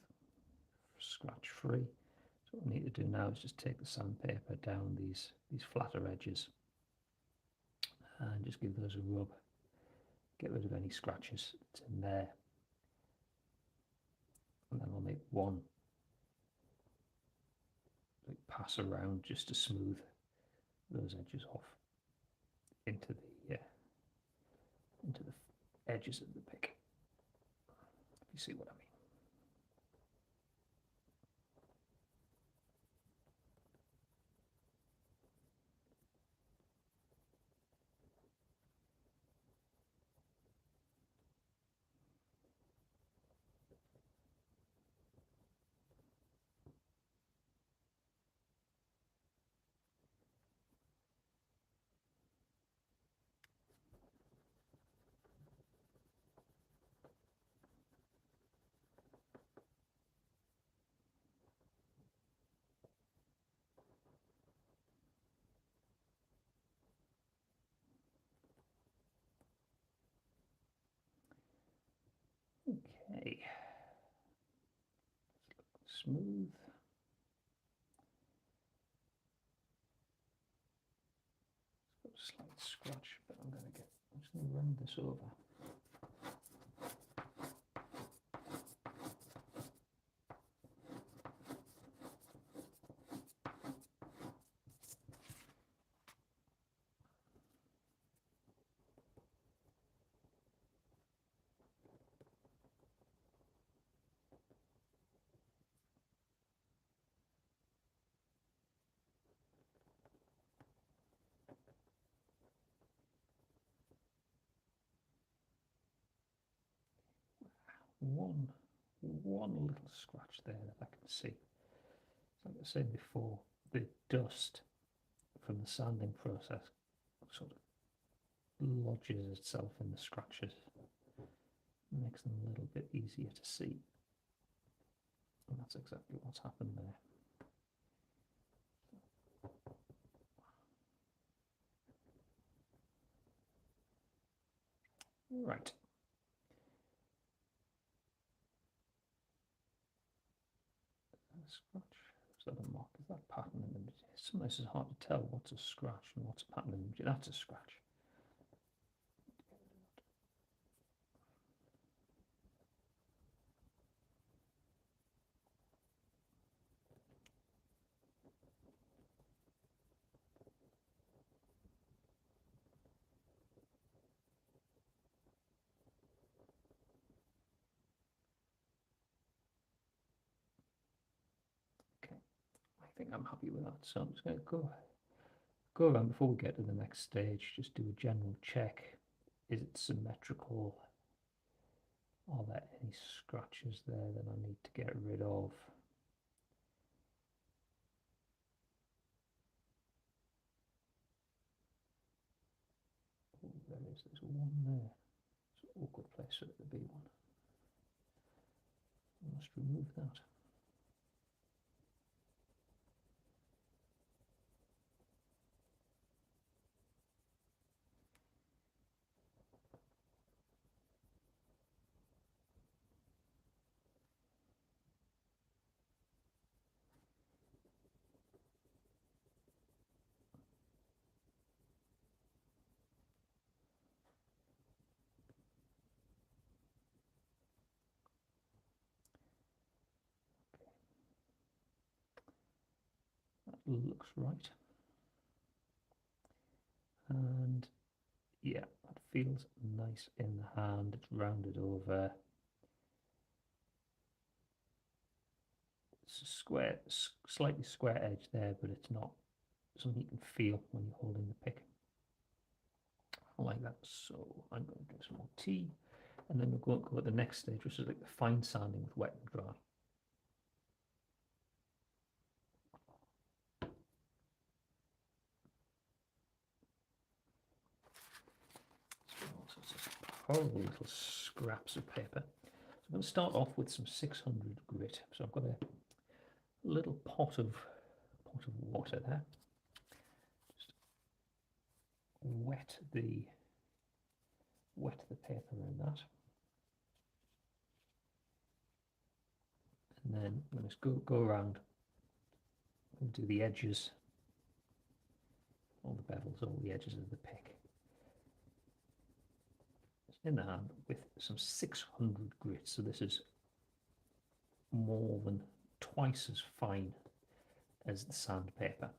scratch free. So what I need to do now is just take the sandpaper down these flatter edges and just give those a rub. Get rid of any scratches that's in there. And then I'll make one pass around just to smooth those edges off into the edges of the pick. If you see what I mean. Okay, smooth. It's got a slight scratch, but I'm just going to run this over. One little scratch there that I can see. Like I said before, the dust from the sanding process sort of lodges itself in the scratches, makes them a little bit easier to see, and that's exactly what's happened there. Right. Scratch. Is that a mark? Is that pattern in the image? Sometimes it's hard to tell what's a scratch and what's a pattern in the image. That's a scratch. Okay, I think I'm happy with that. So I'm just going to go around before we get to the next stage. Just do a general check. Is it symmetrical? Are there any scratches there that I need to get rid of? Oh, there's one there. It's an awkward place for it to be one. I must remove that. That looks right. And yeah, that feels nice in the hand. It's rounded over. It's a square, slightly square edge there, but it's not something you can feel when you're holding the pick. I like that. So I'm going to do some more tea, and then we're going to go at the next stage, which is like the fine sanding with wet and dry. All sorts of horrible little scraps of paper. So I'm going to start off with some 600 grit. So I've got a little pot of water there. Just wet the paper in that. And then I'm going to go around and do the edges, all the bevels, all the edges of the pick. In the hand with some 600 grit, so this is more than twice as fine as the sandpaper.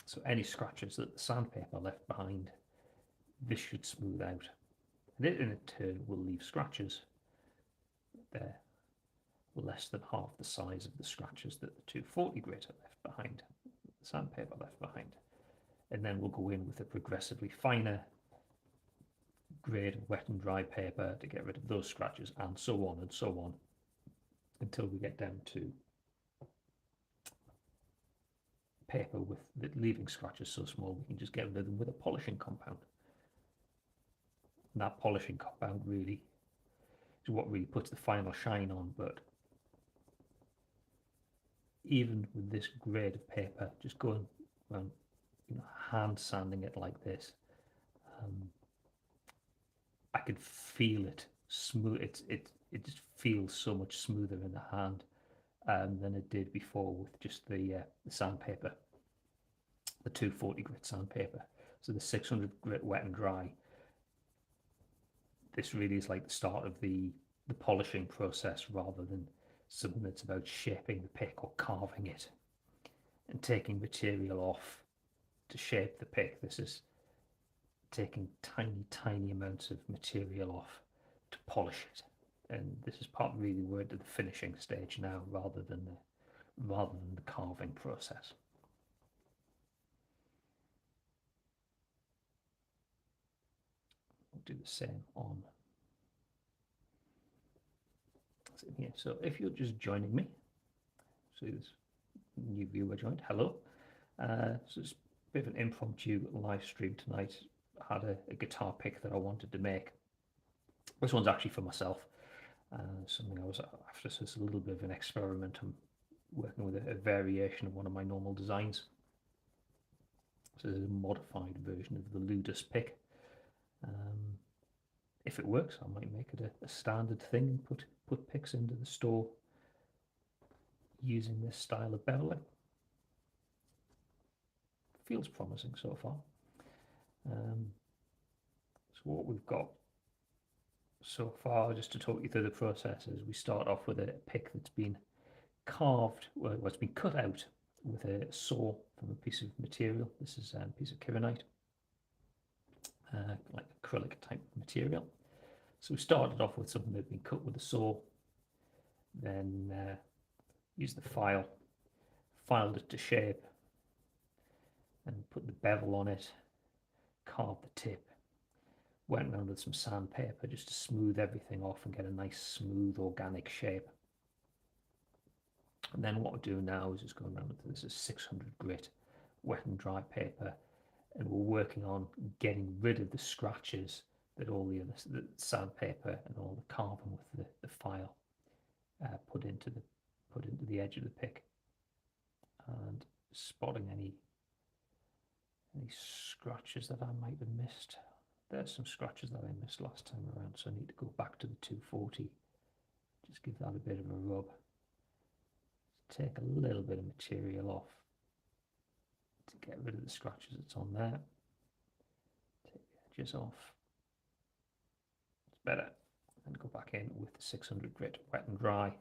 So any scratches that the sandpaper left behind, this should smooth out. And it in turn will leave scratches. They're less than half the size of the scratches that the 240 grit are left behind, the sandpaper left behind. And then we'll go in with a progressively finer grade wet and dry paper to get rid of those scratches, and so on until we get down to paper with leaving scratches so small we can just get rid of them with a polishing compound. And that polishing compound really is what really puts the final shine on. But even with this grade of paper, just going around, hand sanding it like this, I could feel it smooth. It just feels so much smoother in the hand than it did before with just the sandpaper, the 240 grit sandpaper. So the 600 grit wet and dry, this really is like the start of the polishing process rather than something that's about shaping the pick or carving it and taking material off to shape the pick. This is taking tiny amounts of material off to polish it, and this is part really we're at the finishing stage now rather than the carving process. We'll do the same on here. So if you're just joining me, so this new viewer joined, hello. So it's a bit of an impromptu live stream tonight. I had a guitar pick that I wanted to make. This one's actually for myself. Something I was after, so it's a little bit of an experiment. I'm working with a variation of one of my normal designs. So this is a modified version of the Ludus pick. If it works, I might make it a standard thing and put picks into the store using this style of beveling. Feels promising so far. So what we've got so far, just to talk you through the process, is we start off with a pick that's been carved, well, it's been cut out with a saw from a piece of material. This is a piece of Kiranite, like acrylic type material. So we started off with something that had been cut with a saw, then used the file, filed it to shape, and put the bevel on it, carved the tip, went around with some sandpaper just to smooth everything off and get a nice smooth organic shape. And then what we're doing now is just going around with this is 600 grit wet and dry paper, and we're working on getting rid of the scratches that all the sandpaper and all the carving with the file put into the edge of the pick, and spotting any scratches that I might have missed. There's some scratches that I missed last time around, so I need to go back to the 240, just give that a bit of a rub, take a little bit of material off to get rid of the scratches that's on there, take the edges off, it's better, and go back in with the 600 grit wet and dry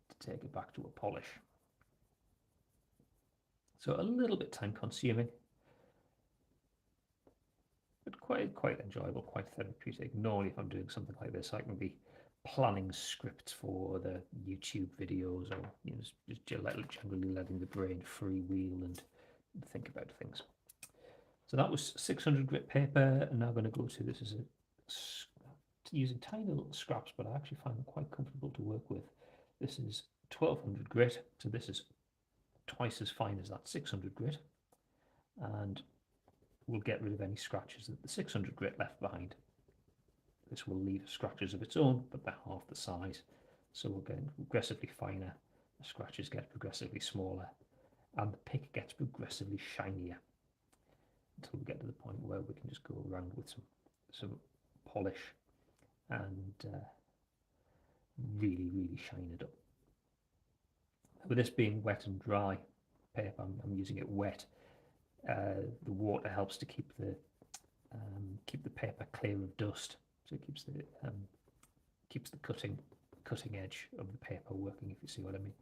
to take it back to a polish. So a little bit time consuming, but quite enjoyable, quite therapeutic. Normally if I'm doing something like this, I can be planning scripts for the YouTube videos, or just generally letting the brain freewheel and think about things. So that was 600 grit paper, and now I'm going to go to this is using tiny little scraps, but I actually find them quite comfortable to work with. This is 1200 grit, so this is twice as fine as that 600 grit, and we'll get rid of any scratches that the 600 grit left behind. This will leave scratches of its own, but they're half the size, so we're getting progressively finer, the scratches get progressively smaller, and the pick gets progressively shinier until we get to the point where we can just go around with some polish and really, really shine it up. With this being wet and dry paper, I'm using it wet. The water helps to keep the paper clear of dust, so it keeps the cutting edge of the paper working, if you see what I mean.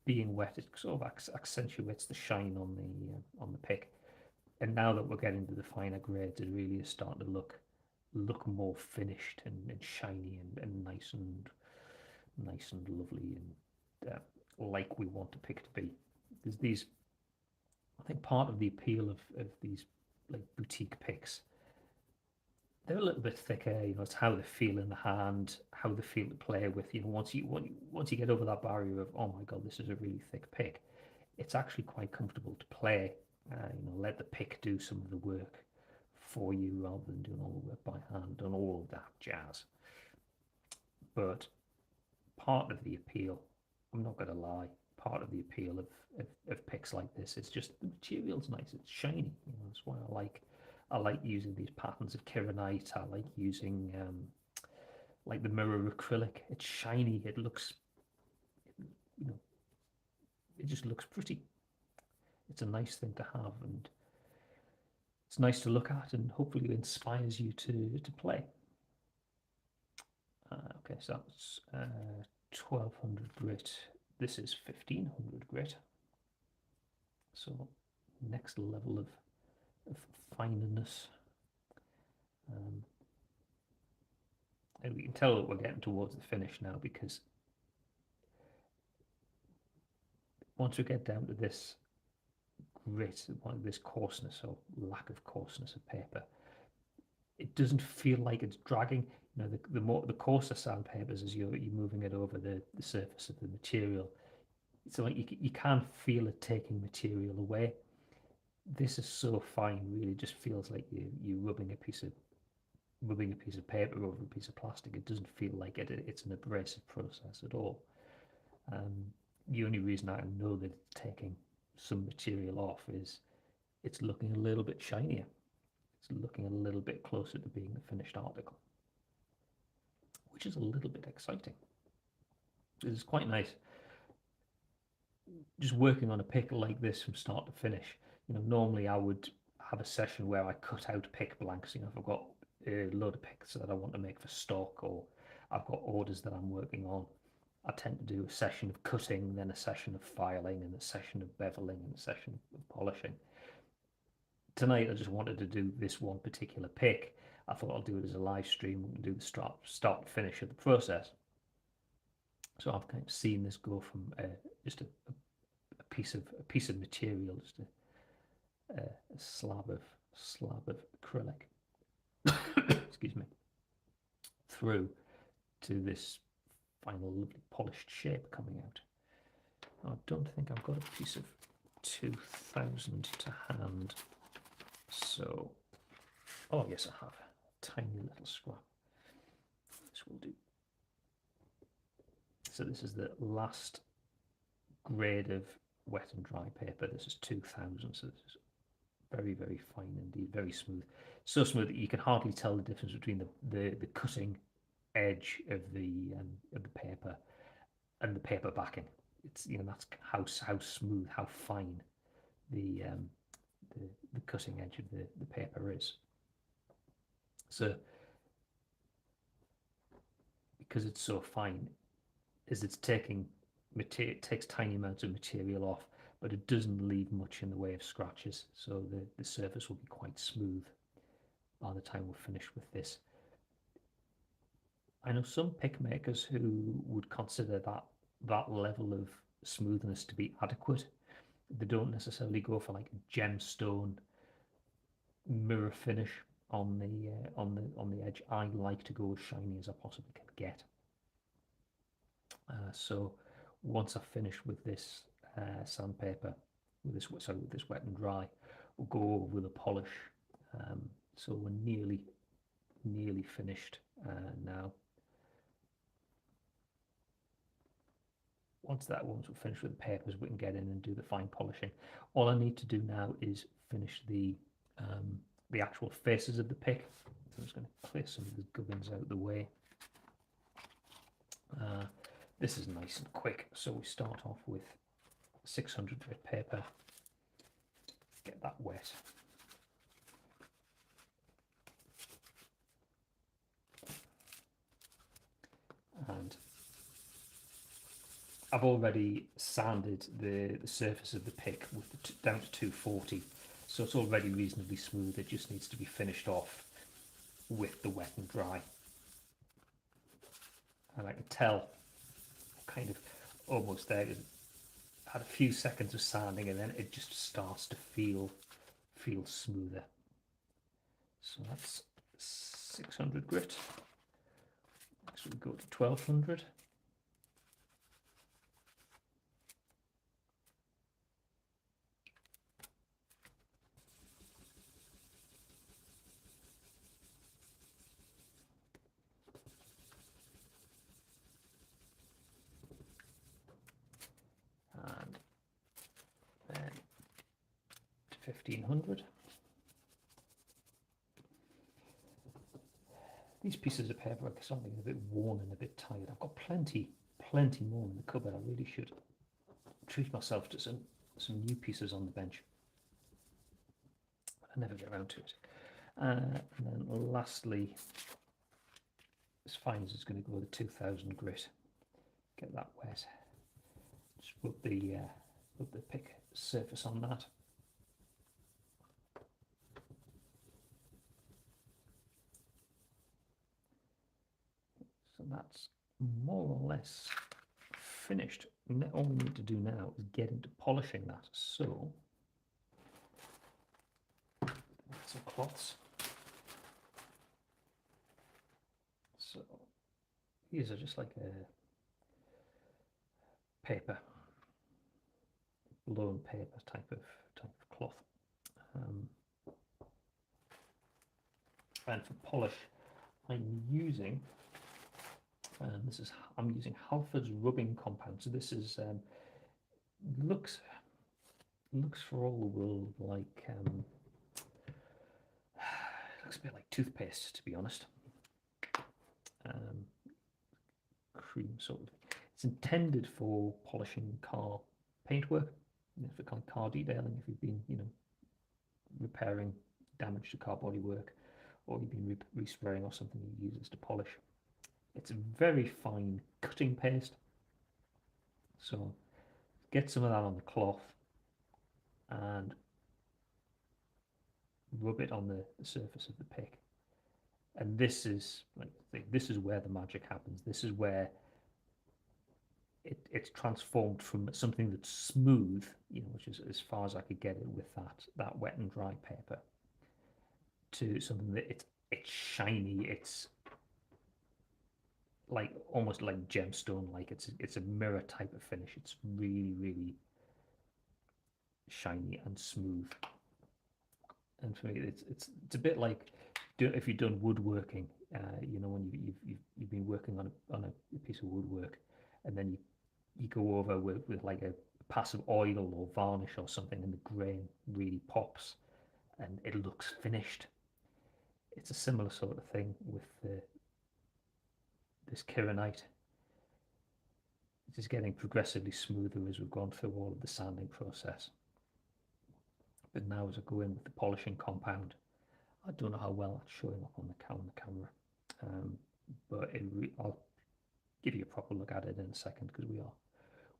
Being wet, it sort of accentuates the shine on the pick. And now that we're getting to the finer grades, it really is starting to look more finished and shiny and nice and lovely and like we want a pick to be. There's these, I think part of the appeal of these like boutique picks, they're a little bit thicker. It's how they feel in the hand, how they feel to play with. Once you get over that barrier of, oh my god, this is a really thick pick, it's actually quite comfortable to play. Let the pick do some of the work for you rather than doing all the work by hand and all of that jazz. But part of the appeal, I'm not going to lie, part of the appeal of picks like this is just the material's nice, it's shiny. That's why I like using these patterns of Kiranite. I like using like the mirror acrylic. It's shiny. It looks, it just looks pretty. It's a nice thing to have, and it's nice to look at, and hopefully it inspires you to play. Okay, so that's 1200 grit. This is 1500 grit. So next level of fineness. And we can tell that we're getting towards the finish now, because once we get down to this grit, this coarseness or lack of coarseness of paper, it doesn't feel like it's dragging. The coarser sandpapers, as you're moving it over the surface of the material, it's like you can't feel it taking material away. This is so fine, really just feels like you're rubbing a piece of paper over a piece of plastic. It doesn't feel like it's an abrasive process at all. The only reason I know that it's taking some material off is it's looking a little bit shinier. It's looking a little bit closer to being a finished article, which is a little bit exciting. It's quite nice just working on a pick like this from start to finish. Normally I would have a session where I cut out pick blanks. If I've got a load of picks that I want to make for stock, or I've got orders that I'm working on, I tend to do a session of cutting, then a session of filing, and a session of beveling, and a session of polishing. Tonight I just wanted to do this one particular pick. I thought I'll do it as a live stream and do the start to finish of the process. So I've kind of seen this go from just a piece of material, just a slab of acrylic, excuse me, through to this final lovely polished shape coming out. I don't think I've got a piece of 2000 to hand, so oh yes I have a tiny little scrap. This will do. So this is the last grade of wet and dry paper. This is 2000, so this is very, very fine indeed, very smooth. So smooth that you can hardly tell the difference between the cutting edge of the paper and the paper backing. It's that's how smooth, how fine the cutting edge of the paper is. So because it's so fine, is it's taking it takes tiny amounts of material off, but it doesn't leave much in the way of scratches, so the surface will be quite smooth by the time we're finished with this. I know some pick makers who would consider that level of smoothness to be adequate. They don't necessarily go for like a gemstone mirror finish on the edge. I like to go as shiny as I possibly can get. So once I've finished with this sandpaper, with this wet and dry, we'll go over with a polish. So we're nearly finished now. Once we're finished with the papers, we can get in and do the fine polishing. All I need to do now is finish the actual faces of the pick. So I'm just going to clear some of the gubbins out of the way. This is nice and quick, so we start off with 600 grit paper, get that wet. And I've already sanded the surface of the pick with down to 240, so it's already reasonably smooth. It just needs to be finished off with the wet and dry. And I can tell kind of almost there. Had a few seconds of sanding and then it just starts to feel smoother. So that's 600 grit. Next we'll go to 1200. And then to 1500. These pieces of paper are starting a bit worn and a bit tired. I've got plenty more in the cupboard. I really should treat myself to some new pieces on the bench. I never get around to it. And then lastly, as fine as it's going to go, the 2000 grit. Get that wet. Just rub the pick surface on that. So that's more or less finished. All we need to do now is get into polishing that. So, some cloths. So, these are just like a paper, blown paper type of cloth. And for polish, I'm using Halford's rubbing compound. So this is looks for all the world like looks a bit like toothpaste, to be honest. Cream sort of. It's intended for polishing car paintwork, for kind of car detailing. If you've been, repairing damage to car bodywork, or you've been respraying or something, you use this to polish. It's a very fine cutting paste, so get some of that on the cloth and rub it on the surface of the pick. And this is where the magic happens. This is where it's transformed from something that's smooth, which is as far as I could get it with that wet and dry paper, to something that it's shiny. It's like almost like gemstone, like it's a mirror type of finish. It's really shiny and smooth. And for me, it's a bit like if you've done woodworking, when you've been working on a piece of woodwork, and then you go over with like a pass of oil or varnish or something, and the grain really pops, and it looks finished. It's a similar sort of thing with this Kiranite. It is getting progressively smoother as we've gone through all of the sanding process. But now as I go in with the polishing compound, I don't know how well that's showing up on the camera, but I'll give you a proper look at it in a second, because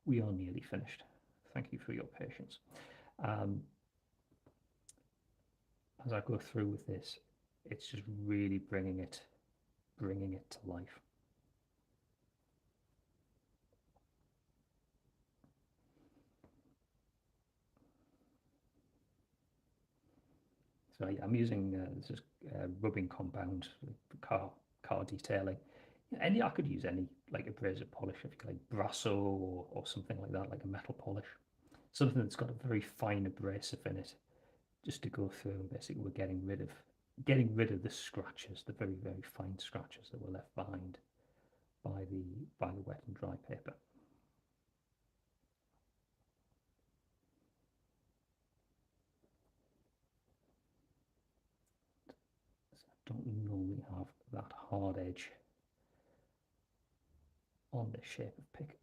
we are nearly finished. Thank you for your patience. As I go through with this, it's just really bringing it to life. So yeah, I'm using this is rubbing compound for car detailing. I could use any like abrasive polish, if you like Brasso or something like that, like a metal polish, something that's got a very fine abrasive in it, just to go through and basically we're getting rid of the scratches, the very fine scratches that were left behind by the wet and dry paper. So I don't normally have that hard edge on the shape of pick,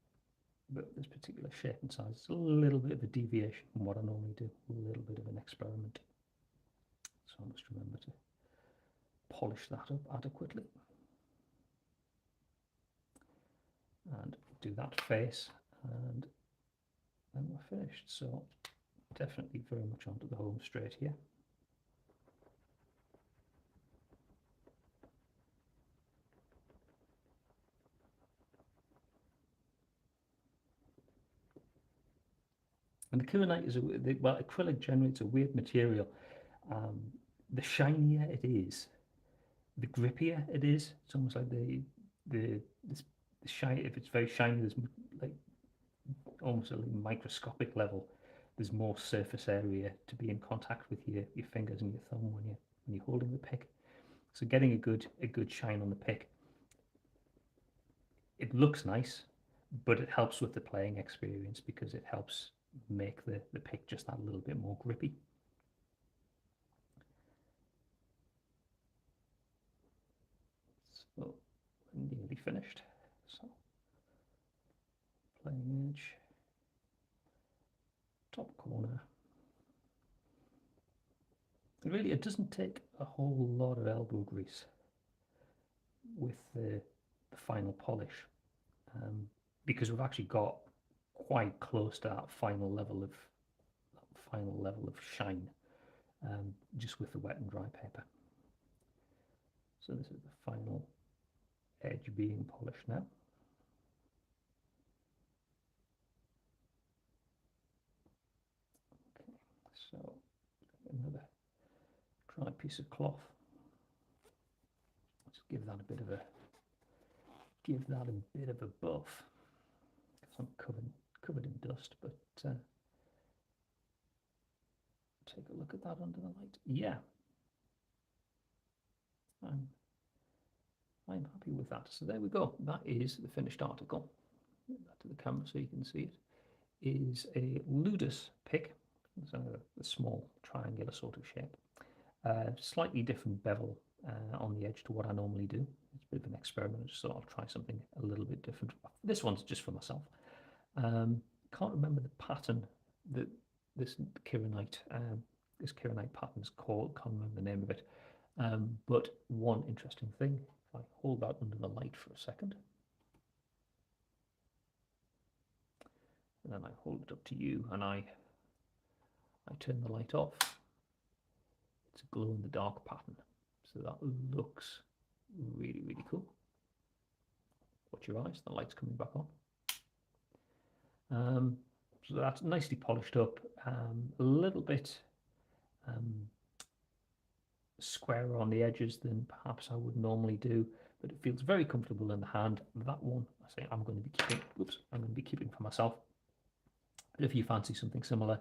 but this particular shape and size is a little bit of a deviation from what I normally do, a little bit of an experiment. So I must remember to polish that up adequately and do that face, and then we're finished. So definitely very much onto the home straight here. And the Kiranite is well, acrylic generally it's a weird material. The shinier it is, the grippier it is. It's almost like the shine. If it's very shiny, there's like almost a microscopic level. There's more surface area to be in contact with your fingers and your thumb when you're holding the pick. So getting a good shine on the pick, it looks nice, but it helps with the playing experience because it helps make the pick just that little bit more grippy. So we're nearly finished. So playing edge, top corner. Really, it doesn't take a whole lot of elbow grease with the final polish, because we've actually got quite close to that final level of shine, just with the wet and dry paper. So this is the final edge being polished now. Okay, so another dry piece of cloth. Let's give that a bit of a buff. Because I'm covered in dust, but take a look at that under the light. Yeah, I'm happy with that. So there we go. That is the finished article. Get that to the camera so you can see it. Is a ludus pick. It's a small triangular sort of shape. Slightly different bevel on the edge to what I normally do. It's a bit of an experiment, so I'll try something a little bit different. This one's just for myself. Can't remember the pattern that this Kiranite pattern is called. Can't remember the name of it. But one interesting thing, if I hold that under the light for a second, and then I hold it up to you, and I turn the light off, it's a glow-in-the-dark pattern. So that looks really, really cool. Watch your eyes, the light's coming back on. So that's nicely polished up, a little bit squarer on the edges than perhaps I would normally do, but it feels very comfortable in the hand. That one, I say I'm going to be keeping for myself. But if you fancy something similar,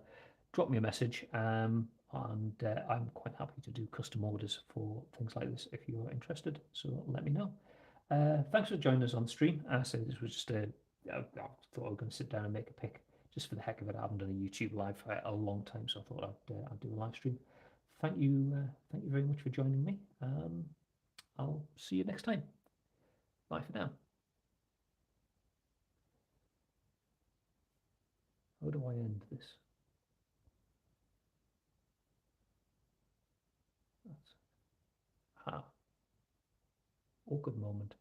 drop me a message, and I'm quite happy to do custom orders for things like this if you're interested. So let me know. Thanks for joining us on the stream. I said this was just I thought I was going to sit down and make a pick just for the heck of it. I haven't done a YouTube live for a long time, so I thought I'd do a live stream. Thank you very much for joining me. I'll see you next time. Bye for now. How do I end this? Awkward moment.